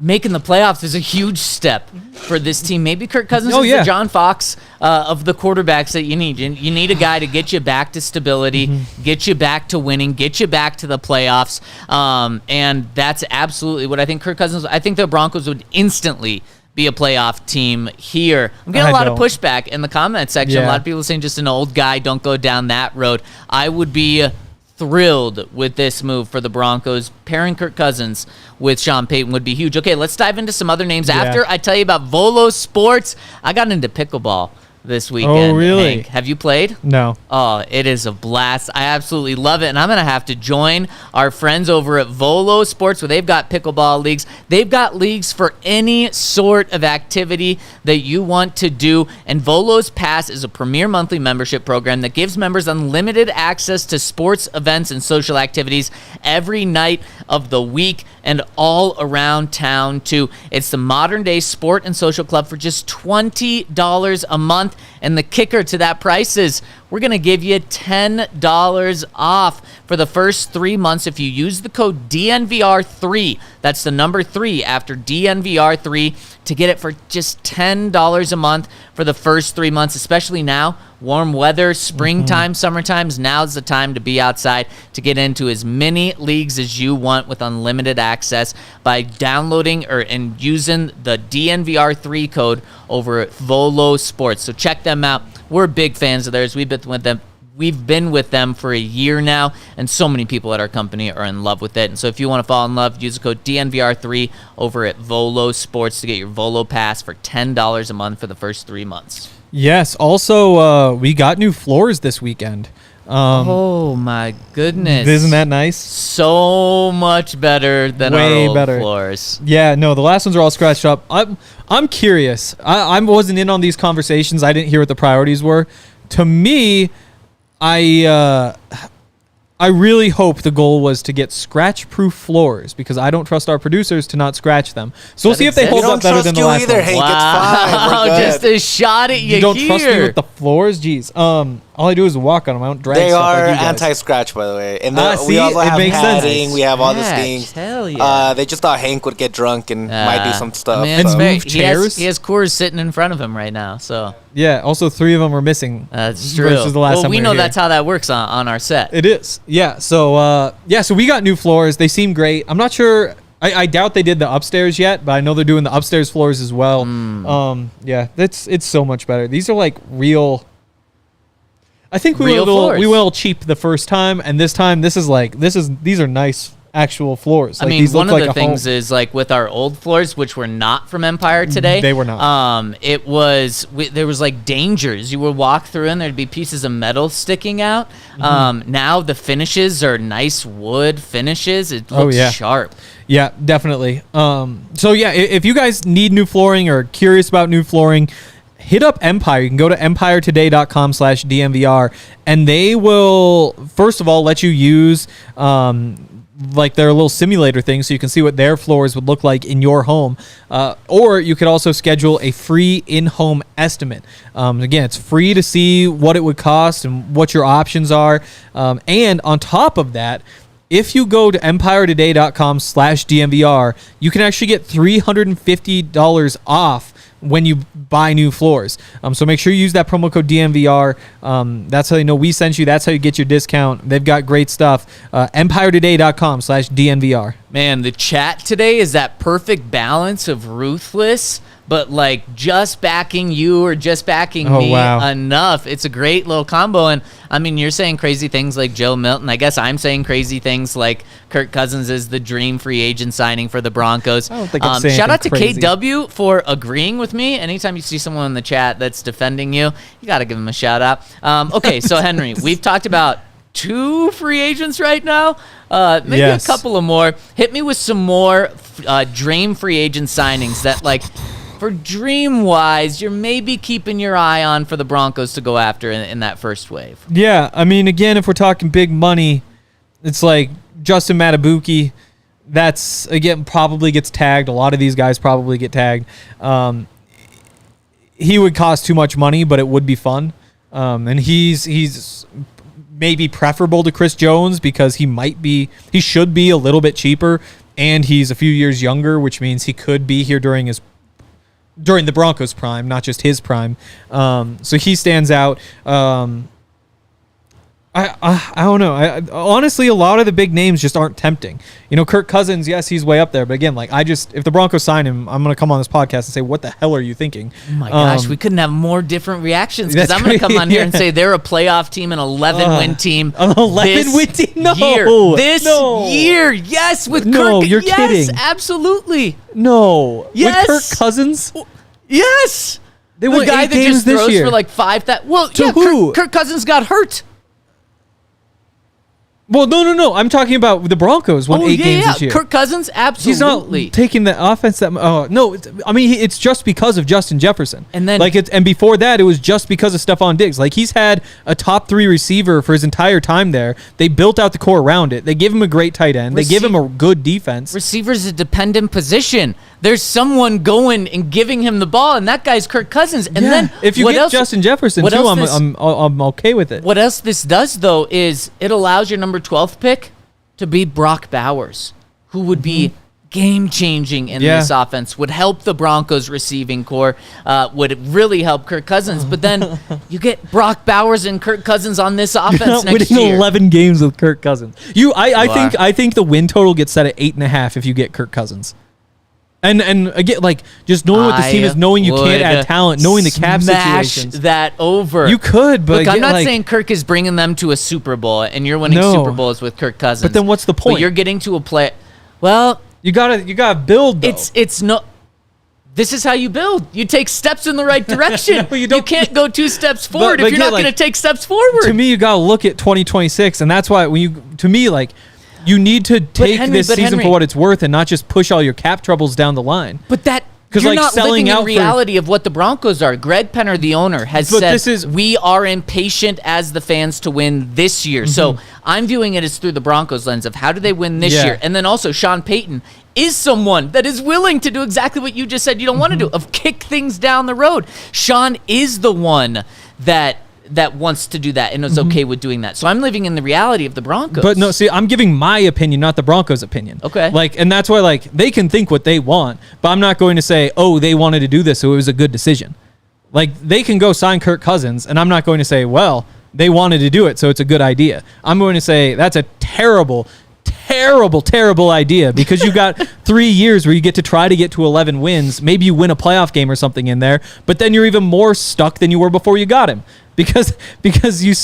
playoffs is a huge step for this team. Maybe Kirk Cousins is the John Fox of the quarterbacks that you need. You need a guy to get you back to stability, get you back to winning, get you back to the playoffs, and that's absolutely what I think Kirk Cousins. I think the Broncos would instantly be a playoff team here. I'm getting a lot of pushback in the comment section. Yeah. A lot of people saying just an old guy, don't go down that road. I would be thrilled with this move for the Broncos. Pairing Kirk Cousins with Sean Payton would be huge. Okay, let's dive into some other names. After I tell you about Volo Sports, I got into pickleball this weekend. Oh, really? Hank. Have you played? No. Oh, it is a blast. I absolutely love it, and I'm going to have to join our friends over at Volo Sports, where they've got pickleball leagues. They've got leagues for any sort of activity that you want to do, and Volo's Pass is a premier monthly membership program that gives members unlimited access to sports, events, and social activities every night of the week and all around town, too. It's the modern-day sport and social club for just $20 a month. And the kicker to that price is we're going to give you $10 off for the first 3 months if you use the code DNVR3. That's the number 3 after DNVR3 to get it for just $10 a month for the first 3 months, especially now. Warm weather, springtime, summertime, now's the time to be outside to get into as many leagues as you want with unlimited access by downloading and using the DNVR3 code over at Volo Sports. So check them out. We're big fans of theirs. We've been with them for a year now, and so many people at our company are in love with it. And so if you want to fall in love, use the code DNVR3 over at Volo Sports to get your Volo Pass for $10 a month for the first 3 months. Yes. Also, we got new floors this weekend. Oh my goodness! Isn't that nice? So much better than our old floors. Yeah, no, the last ones are all scratched up. I'm curious. I wasn't in on these conversations. I didn't hear what the priorities were. To me, I really hope the goal was to get scratch-proof floors because I don't trust our producers to not scratch them. So we'll see if they hold up better than the last one. Hank. Wow, just a shot at you. You don't trust me with the floors? Jeez. All I do is walk on them. I don't drag They stuff are like you guys. anti-scratch, by the way. And See, we also it have makes padding. sense. We have all these things. Hell yeah. They just thought Hank would get drunk and might do some stuff. I mean, it's And fair. move chairs? He has Coors sitting in front of him right now, so Yeah. Also, 3 of them are missing. that's true. Versus the last time we we know were here. that's how that works on our set. It is. Yeah. So so we got new floors. They seem great. I'm not sure. I doubt they did the upstairs yet, but I know they're doing the upstairs floors as well. Yeah, it's so much better. These are like real. I think we Real went a floors. little cheap the first time, and this time these are nice actual floors. I Like, mean, these one look of like the a things home. is like with our old floors, which were not from Empire today. They were not. It was there was like dangers. You would walk through and there'd be pieces of metal sticking out. Now the finishes are nice wood finishes. It looks sharp. Yeah, definitely. So yeah, if you guys need new flooring or curious about new flooring, hit up Empire. You can go to empiretoday.com/DNVR, and they will, first of all, let you use like their little simulator thing so you can see what their floors would look like in your home. Or you could also schedule a free in-home estimate. Again, it's free to see what it would cost and what your options are. And on top of that, if you go to empiretoday.com/DNVR, you can actually get $350 off when you buy new floors. So make sure you use that promo code DNVR. That's how they know we sent you. That's how you get your discount. They've got great stuff. empiretoday.com/DNVR. Man, the chat today is that perfect balance of ruthless, but like just backing you or just backing me enough. It's a great little combo. And I mean, you're saying crazy things like Joe Milton. I guess I'm saying crazy things like Kirk Cousins is the dream free agent signing for the Broncos. I don't think I'm saying shout out to crazy. KW for agreeing with me. Anytime you see someone in the chat that's defending you, you got to give them a shout out. Okay, so Henry, we've talked about 2 free agents right now. Maybe a couple of more. Hit me with some more dream free agent signings that, like, for dream-wise, you're maybe keeping your eye on for the Broncos to go after in that first wave. Yeah, I mean, again, if we're talking big money, it's like Justin Matabuki. That's, again, probably gets tagged. A lot of these guys probably get tagged. He would cost too much money, but it would be fun. And he's maybe preferable to Chris Jones because he should be a little bit cheaper, and he's a few years younger, which means he could be here during the Broncos' prime, not just his prime. So he stands out. I don't know. Honestly, a lot of the big names just aren't tempting. You know, Kirk Cousins, yes, he's way up there. But again, like if the Broncos sign him, I'm going to come on this podcast and say, what the hell are you thinking? Oh my gosh, we couldn't have more different reactions because I'm going to come on here and say they're a playoff team, an 11-win team. An 11-win team? No. This year. Yes, with Kirk. No, you're yes, kidding. Absolutely. No. Yes. With Kirk Cousins? Yes. They the won guy 8 that games just this throws year. for like 5,000. Well, To who? Kirk Cousins got hurt. Well, no. I'm talking about the Broncos won 8 games this year. Kirk Cousins, absolutely. He's not taking the offense that. Oh no! It's just because of Justin Jefferson, and then and before that, it was just because of Stephon Diggs. Like, he's had a top 3 receiver for his entire time there. They built out the core around it. They give him a great tight end. They give him a good defense. Receiver's a dependent position. There's someone going and giving him the ball, and that guy's Kirk Cousins. And then if you get Justin Jefferson too, I'm okay with it. What else this does though is it allows your number 12th pick to be Brock Bowers, who would be game-changing in this offense, would help the Broncos receiving core, would really help Kirk Cousins. But then you get Brock Bowers and Kirk Cousins on this offense next winning year. 11 games with Kirk Cousins. I think the win total gets set at 8.5 if you get Kirk Cousins. And again, like, just knowing what this team is, knowing you can't add talent, knowing the cap situations. That over. You could, but look, I'm not saying Kirk is bringing them to a Super Bowl, and you're winning Super Bowls with Kirk Cousins. But then what's the point? But you're getting to a play. Well, you gotta build. Though. It's no. This is how you build. You take steps in the right direction. No, you can't go 2 steps forward but if you're not going to take steps forward. To me, you gotta look at 2026, and that's why you need to take this season for what it's worth and not just push all your cap troubles down the line. But you're not living in reality of what the Broncos are. Greg Penner, the owner, has said we are impatient as the fans to win this year. So I'm viewing it as through the Broncos lens of how do they win this year. And then also Sean Payton is someone that is willing to do exactly what you just said you don't want to do, of kick things down the road. Sean is the one that that wants to do that and is okay with doing that. So I'm living in the reality of the Broncos. But no, see, I'm giving my opinion, not the Broncos' opinion. Okay. Like, and that's why, like, they can think what they want, but I'm not going to say, oh, they wanted to do this, so it was a good decision. Like, they can go sign Kirk Cousins, and I'm not going to say, well, they wanted to do it, so it's a good idea. I'm going to say that's a terrible idea, because you got 3 years where you get to try to get to 11 wins. Maybe you win a playoff game or something in there, but then you're even more stuck than you were before you got him, because you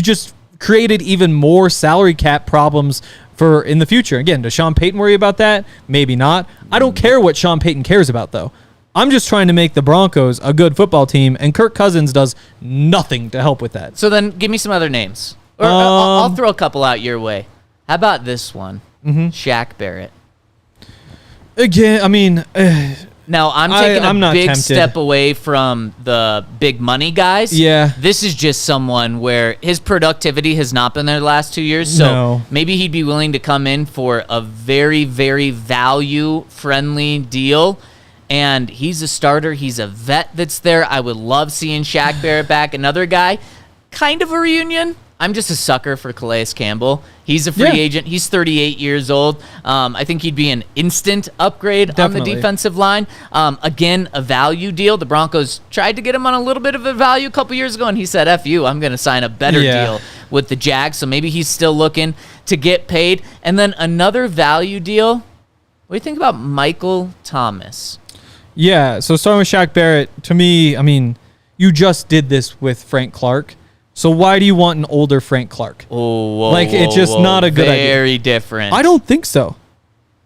just created even more salary cap problems for in the future. Again, does Sean Payton worry about that? Maybe not. I don't care what Sean Payton cares about, though. I'm just trying to make the Broncos a good football team, and Kirk Cousins does nothing to help with that. So then give me some other names. Or I'll throw a couple out your way. How about this one? Shaq Barrett. Again, I mean... now, I'm taking a big tempted. step away from the big money guys. Yeah. This is just someone where his productivity has not been there the last 2 years. So maybe he'd be willing to come in for a very, very value-friendly deal. And he's a starter. He's a vet that's there. I would love seeing Shaq Barrett back. Another guy, kind of a reunion. I'm just a sucker for Calais Campbell. He's a free agent. He's 38 years old. I think he'd be an instant upgrade on the defensive line. Again, a value deal. The Broncos tried to get him on a little bit of a value a couple years ago, and he said, F you, I'm going to sign a better deal with the Jags. So maybe he's still looking to get paid. And then another value deal. What do you think about Michael Thomas? Yeah, so starting with Shaq Barrett, to me, I mean, you just did this with Frank Clark. So why do you want an older Frank Clark? It's just not a good idea. Very different. I don't think so.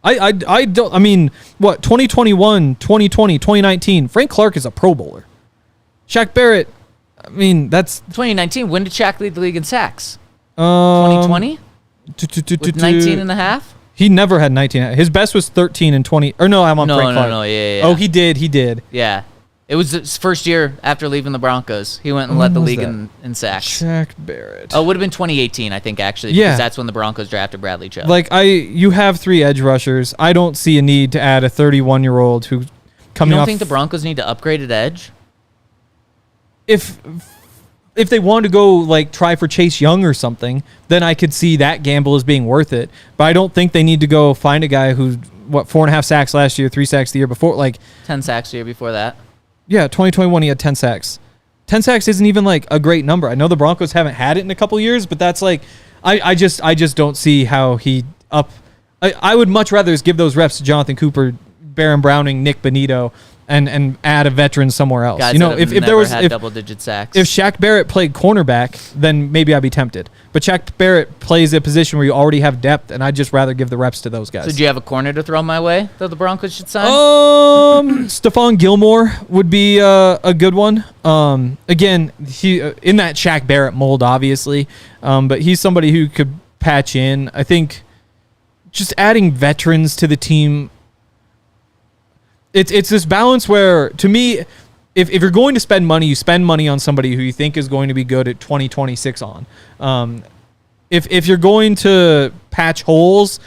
I don't. I mean, what, 2021, 2020, 2019, Frank Clark is a Pro Bowler. Shaq Barrett, I mean, that's... 2019, when did Shaq lead the league in sacks? 2020? With 19 and a half? He never had 19. His best was 13 and 20. Or no, I'm on Frank Clark. No, yeah. Oh, he did. Yeah. It was his first year after leaving the Broncos. He went and led the league in sacks. Shaq Barrett. Oh, it would have been 2018, I think, actually. Yeah. Because that's when the Broncos drafted Bradley Chubb. Like, you have 3 edge rushers. I don't see a need to add a 31-year-old who coming off... You don't think the Broncos need to upgrade at edge? If they want to go, like, try for Chase Young or something, then I could see that gamble as being worth it. But I don't think they need to go find a guy who, 4.5 sacks last year, 3 sacks the year before. 10 sacks the year before that. Yeah, 2021 he had 10 sacks. 10 sacks isn't even, like, a great number. I know the Broncos haven't had it in a couple years, but that's, like, I just don't see how he up... I would much rather just give those reps to Jonathan Cooper, Baron Browning, Nick Bonito, and add a veteran somewhere else. Guys, if there was double-digit sacks. If Shaq Barrett played cornerback, then maybe I'd be tempted. But Shaq Barrett plays a position where you already have depth, and I'd just rather give the reps to those guys. So do you have a corner to throw my way that the Broncos should sign? Stephon Gilmore would be a good one. Again, he in that Shaq Barrett mold, obviously, but he's somebody who could patch in. I think just adding veterans to the team. It's this balance where, to me, if you're going to spend money, you spend money on somebody who you think is going to be good at 2026 on. If you're going to patch holes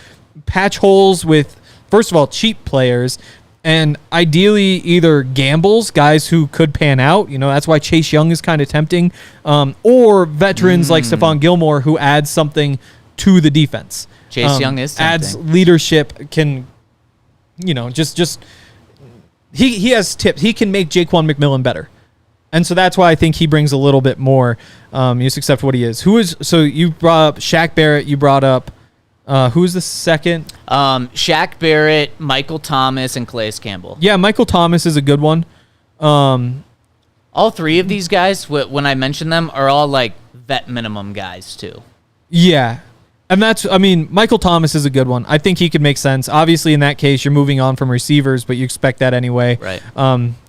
with, first of all, cheap players, and ideally either gambles, guys who could pan out. That's why Chase Young is kind of tempting, or veterans like Stephon Gilmore who adds something to the defense. Chase Young is tempting. Adds leadership, can, just... He has tips. He can make Jaquan McMillan better. And so that's why I think he brings a little bit more, just accept what he is. So you brought up Shaq Barrett. You brought up, who's the second? Shaq Barrett, Michael Thomas, and Calais Campbell. Yeah, Michael Thomas is a good one. All 3 of these guys, when I mention them, are all like vet minimum guys too. Yeah. And Michael Thomas is a good one. I think he could make sense. Obviously, in that case, you're moving on from receivers, but you expect that anyway. Right.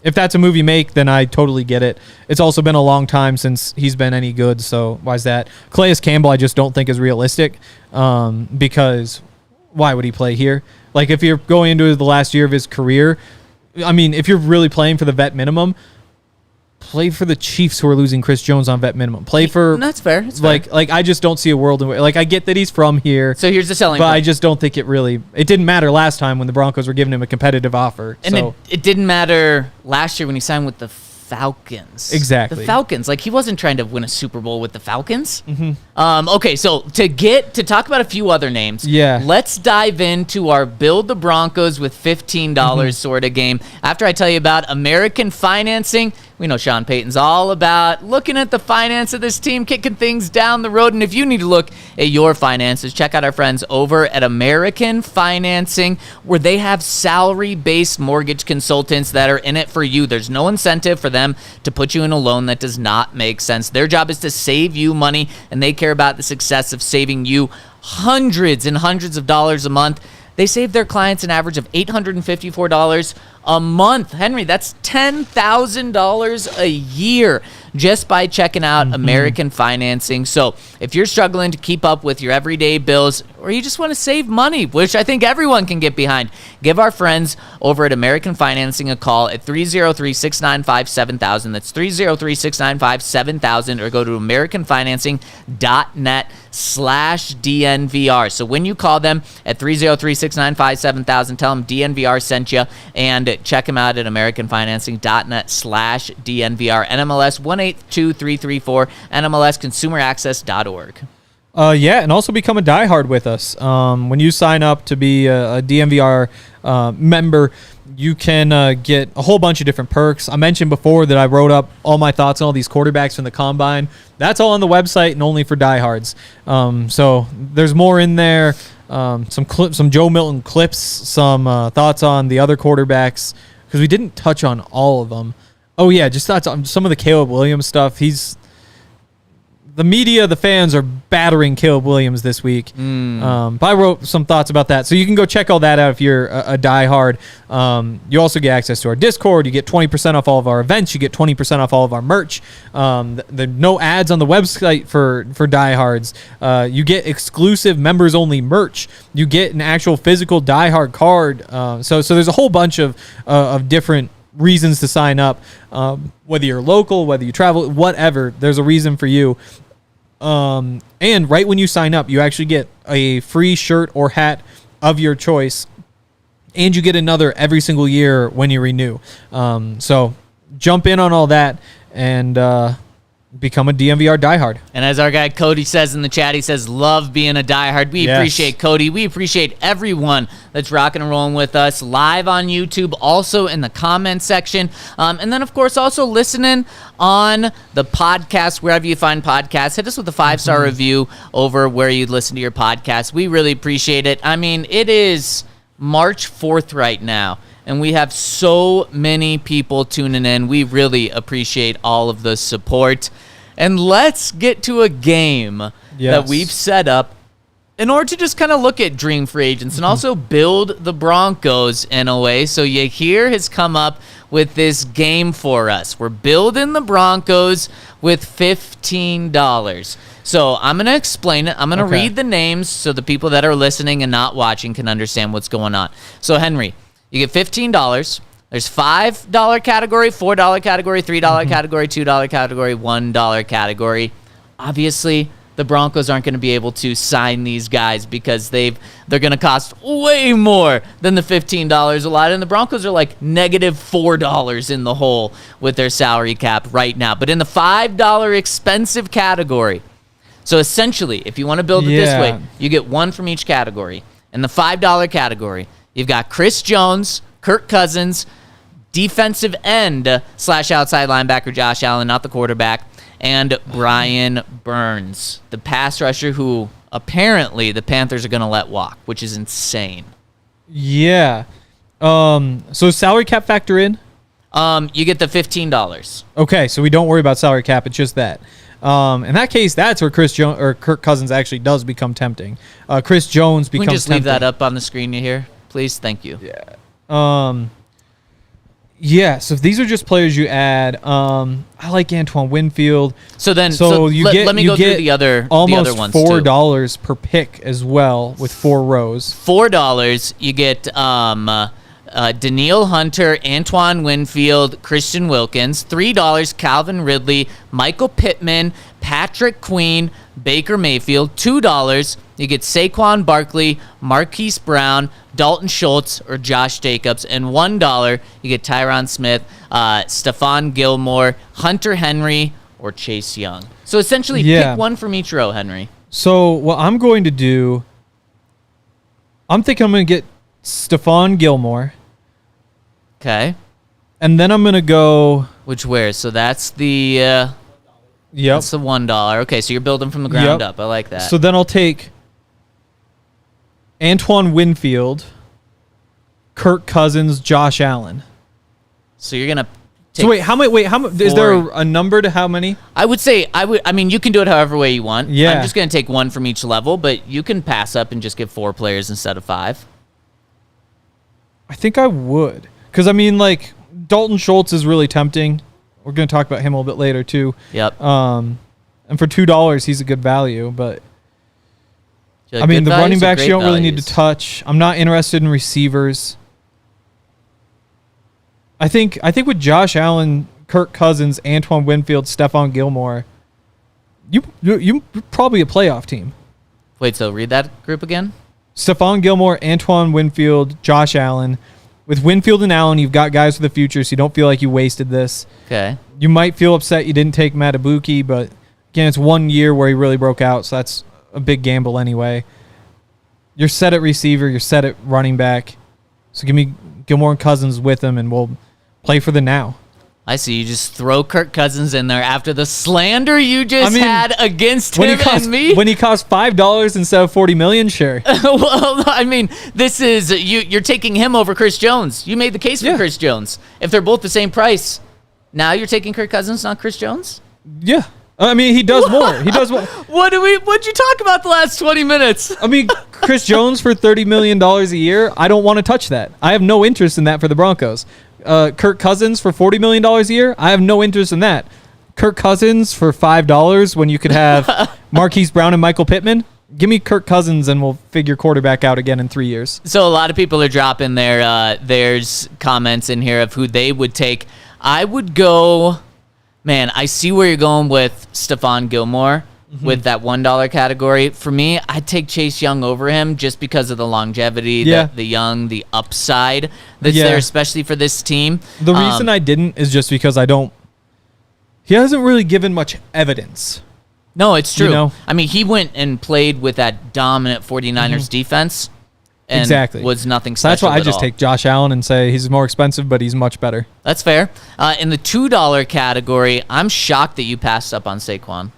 If that's a move you make, then I totally get it. It's also been a long time since he's been any good, so why's that? Calais Campbell, I just don't think is realistic, because why would he play here? Like, if you're going into the last year of his career, if you're really playing for the vet minimum, play for the Chiefs, who are losing Chris Jones on vet minimum. Play for... That's fair. It's fair. I just don't see a world in which... I get that he's from here. So here's the selling point. But I just don't think it really... It didn't matter last time when the Broncos were giving him a competitive offer. And it didn't matter last year when he signed with the Falcons. Exactly. The Falcons. Like, he wasn't trying to win a Super Bowl with the Falcons. Mm-hmm. Okay, so to talk about a few other names, let's dive into our Build the Broncos with $15 sort of game. After I tell you about American financing, we know Sean Payton's all about looking at the finance of this team, kicking things down the road. And if you need to look at your finances, check out our friends over at American Financing, where they have salary-based mortgage consultants that are in it for you. There's no incentive for them to put you in a loan that does not make sense. Their job is to save you money, and they care about the success of saving you hundreds and hundreds of dollars a month. They save their clients an average of $854 a month. Henry, that's $10,000 a year just by checking out American Financing. So if you're struggling to keep up with your everyday bills, or you just want to save money, which I think everyone can get behind, give our friends over at American Financing a call at 303-695-7000. That's 303-695-7000, or go to americanfinancing.net/DNVR. So when you call them at 303-695-7000, tell them DNVR sent you, and check them out at americanfinancing.net/DNVR. NMLS 182334, NMLSconsumeraccess.org. And also become a diehard with us. When you sign up to be a DNVR member, you can get a whole bunch of different perks. I mentioned before that I wrote up all my thoughts on all these quarterbacks from the combine. That's all on the website and only for diehards. So there's more in there. Some Joe Milton clips, some thoughts on the other quarterbacks, because we didn't touch on all of them. Oh yeah, just thoughts on some of the Caleb Williams stuff. The media, the fans are battering Caleb Williams this week. But I wrote some thoughts about that. So you can go check all that out if you're a diehard. You also get access to our Discord. You get 20% off all of our events. You get 20% off all of our merch. There no ads on the website for diehards. You get exclusive members-only merch. You get an actual physical diehard card. So there's a whole bunch of different reasons to sign up, whether you're local, whether you travel, whatever, there's a reason for you. And right when you sign up, you actually get a free shirt or hat of your choice, and you get another every single year when you renew. So jump in on all that and become a DNVR diehard. And as our guy Cody says in the chat, he says, love being a diehard. We appreciate Cody. We appreciate everyone that's rocking and rolling with us live on YouTube, also in the comment section. And then, of course, also listening on the podcast, wherever you find podcasts. Hit us with a 5-star review over where you listen to your podcast. We really appreciate it. I mean, it is March 4th right now, and we have so many people tuning in. We really appreciate all of the support. And let's get to a game that we've set up in order to just kind of look at dream free agents and also build the Broncos in a way. So Yahir has come up with this game for us. We're building the Broncos with $15. So I'm going to explain it. I'm going to read the names so the people that are listening and not watching can understand what's going on. So, Henry, you get $15. There's $5 category, $4 category, $3 category, $2 category, $1 category. Obviously, the Broncos aren't going to be able to sign these guys because they're going to cost way more than the $15 a lot. And the Broncos are like negative $4 in the hole with their salary cap right now. But in the $5 expensive category, so essentially, if you want to build it this way, you get one from each category. In the $5 category, you've got Chris Jones, Kirk Cousins, defensive end / outside linebacker Josh Allen, not the quarterback, and Brian Burns, the pass rusher who apparently the Panthers are going to let walk, which is insane. Yeah. So salary cap factor in? You get the $15. Okay, so we don't worry about salary cap. It's just that. In that case, that's where Chris Jones or Kirk Cousins actually does become tempting. Chris Jones becomes tempting. Can we just leave that up on the screen here, please? Thank you. Yeah. So if these are just players you add, I like Antoine Winfield. Let me go through the other ones $4 per pick as well with 4 rows. $4 you get Danielle Hunter, Antoine Winfield, Christian Wilkins. $3 Calvin Ridley, Michael Pittman, Patrick Queen, Baker Mayfield. $2 You get Saquon Barkley, Marquise Brown, Dalton Schultz, or Josh Jacobs. And $1, you get Tyron Smith, Stephon Gilmore, Hunter Henry, or Chase Young. So essentially, pick one from each row, Henry. So what I'm going to do, I'm thinking I'm going to get Stephon Gilmore. Okay. And then I'm going to go... Which where? So that's the... That's the $1. Okay, so you're building from the ground up. I like that. So then I'll take Antoine Winfield, Kirk Cousins, Josh Allen. So you're going to... So wait, how many? Is there a number to how many? I would say I mean, you can do it however way you want. Yeah. I'm just going to take one from each level, but you can pass up and just get 4 players instead of 5. I think I would, because I mean, like Dalton Schultz is really tempting. We're going to talk about him a little bit later too. Yep. And for $2, he's a good value, but Like I mean, the running backs you don't really need to touch. I'm not interested in receivers. I think with Josh Allen, Kirk Cousins, Antoine Winfield, Stephon Gilmore, you probably a playoff team. Wait, so read that group again? Stephon Gilmore, Antoine Winfield, Josh Allen. With Winfield and Allen, you've got guys for the future, so you don't feel like you wasted this. Okay. You might feel upset you didn't take Matabuki, but again, it's 1 year where he really broke out, so that's a big gamble anyway. You're set at receiver, you're set at running back. So give me Gilmore and Cousins with him, and we'll play for the now. I see. You just throw Kirk Cousins in there after the slander you just had against him and me. When he cost $5 instead of $40 million, sure. Well, I mean, this is you're taking him over Chris Jones. You made the case for Chris Jones. If they're both the same price, now you're taking Kirk Cousins, not Chris Jones? Yeah. I mean, he does more. He does more. What'd you talk about the last 20 minutes? I mean, Chris Jones for $30 million a year, I don't want to touch that. I have no interest in that for the Broncos. Kirk Cousins for $40 million a year, I have no interest in that. Kirk Cousins for $5 when you could have Marquise Brown and Michael Pittman, give me Kirk Cousins and we'll figure quarterback out again in 3 years. So a lot of people are dropping there's comments in here of who they would take. I would go... Man, I see where you're going with Stephon Gilmore with that $1 category. For me, I'd take Chase Young over him just because of the longevity, the young, the upside that's there, especially for this team. The reason I didn't is just because he hasn't really given much evidence. No, it's true. You know? I mean, he went and played with that dominant 49ers defense. And was nothing special. That's why I just take Josh Allen and say he's more expensive, but he's much better. That's fair. In the $2 category, I'm shocked that you passed up on Saquon.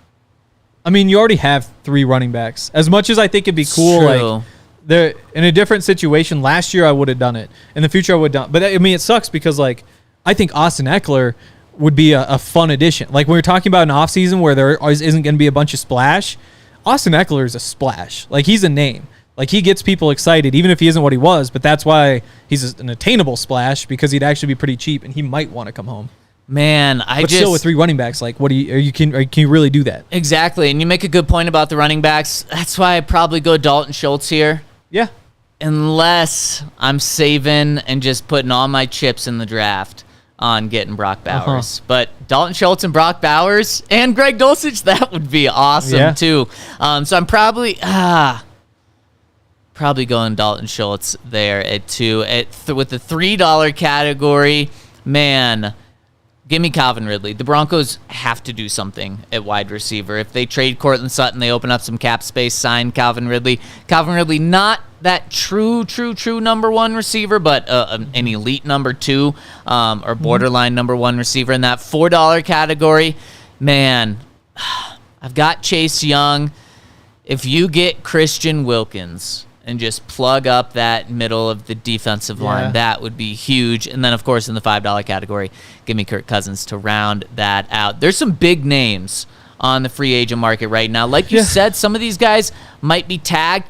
I mean, you already have 3 running backs. As much as I think it'd be cool, like they're in a different situation. Last year, I would have done it. In the future, I would have done. But I mean, it sucks because like I think Austin Eckler would be a fun addition. Like when we're talking about an offseason where there isn't going to be a bunch of splash, Austin Eckler is a splash. Like he's a name. Like, he gets people excited, even if he isn't what he was, but that's why he's an attainable splash, because he'd actually be pretty cheap, and he might want to come home. Man, but still with 3 running backs, like, can you really do that? Exactly, and you make a good point about the running backs. That's why I'd probably go Dalton Schultz here. Yeah. Unless I'm saving and just putting all my chips in the draft on getting Brock Bowers. But Dalton Schultz and Brock Bowers and Greg Dulcich, that would be awesome, too. So I'm probably going Dalton Schultz there at 2. With the $3 category, man, give me Calvin Ridley. The Broncos have to do something at wide receiver. If they trade Courtland Sutton, they open up some cap space, sign Calvin Ridley. Calvin Ridley, not that true number 1 receiver, but an elite number 2 or borderline number 1 receiver in that $4 category. Man, I've got Chase Young. If you get Christian Wilkins and just plug up that middle of the defensive line, that would be huge. And then, of course, in the $5 category, give me Kirk Cousins to round that out. There's some big names on the free agent market right now. Like you said, some of these guys might be tagged.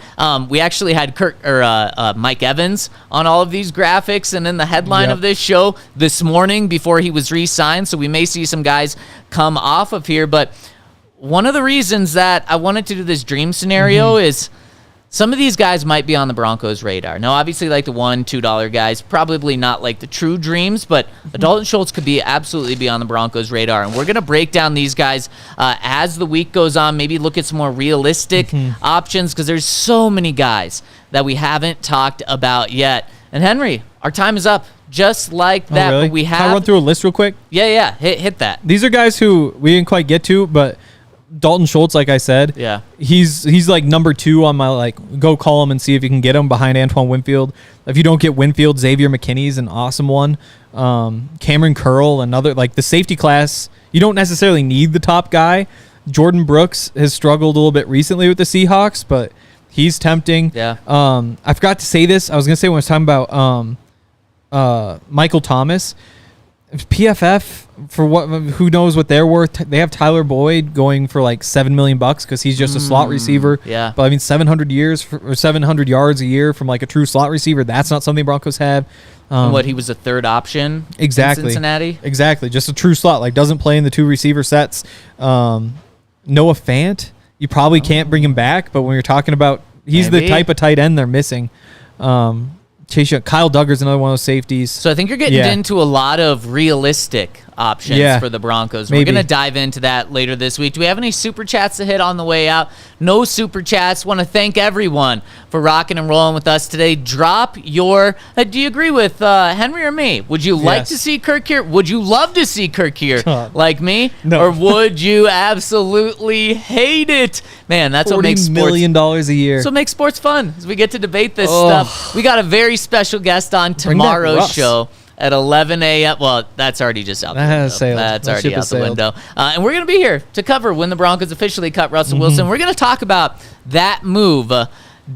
We actually had Mike Evans on all of these graphics and in the headline of this show this morning before he was re-signed, so we may see some guys come off of here. But one of the reasons that I wanted to do this dream scenario is some of these guys might be on the Broncos' radar. Now, obviously, like the $1, $2 guys, probably not like the true dreams, but Dalton Schultz could absolutely be on the Broncos' radar. And we're going to break down these guys as the week goes on, maybe look at some more realistic options, because there's so many guys that we haven't talked about yet. And Henry, our time is up. Just like that. Really? But we have... Can I run through a list real quick? Yeah. Hit that. These are guys who we didn't quite get to, but Dalton Schultz, like I said, he's like number 2 on my like go call him and see if you can get him behind Antoine Winfield. If you don't get Winfield, Xavier McKinney's an awesome one. Cameron Curl, another, like the safety class. You don't necessarily need the top guy. Jordan Brooks has struggled a little bit recently with the Seahawks, but he's tempting. Yeah. I forgot to say this. I was gonna say when I was talking about Michael Thomas. PFF, for what, who knows what they're worth. They have Tyler Boyd going for like $7 million because he's just a slot receiver. Yeah. But I mean, 700 yards a year from like a true slot receiver. That's not something Broncos have. And he was a third option exactly. in Cincinnati? Exactly. Just a true slot. Like doesn't play in the 2 receiver sets. Noah Fant, you probably can't bring him back, but when you're talking about, he's the type of tight end they're missing. Kyle Duggar's another one of those safeties. So I think you're getting into a lot of realistic options for the Broncos. We're going to dive into that later this week. Do we have any super chats to hit on the way out? No super chats. Want to thank everyone for rocking and rolling with us today. Drop your... do you agree with Henry or me? Would you like to see Kirk here? Would you love to see Kirk here like me? No. Or would you absolutely hate it? Man, that's what makes sports... $40 million a year. So it makes sports fun as we get to debate this stuff. We got a very special guest on tomorrow's show at 11 a.m. Well, that's already just out the window. That's already out the window. And we're going to be here to cover when the Broncos officially cut Russell Wilson. We're going to talk about that move.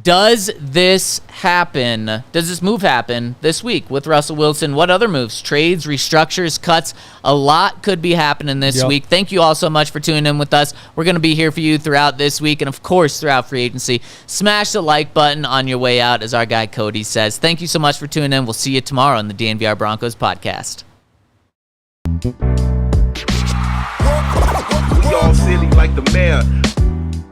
Does this happen? Does this move happen this week with Russell Wilson? What other moves? Trades, restructures, cuts? A lot could be happening this week. Thank you all so much for tuning in with us. We're going to be here for you throughout this week and, of course, throughout free agency. Smash the like button on your way out, as our guy Cody says. Thank you so much for tuning in. We'll see you tomorrow on the DNVR Broncos Podcast. We all silly like the mayor.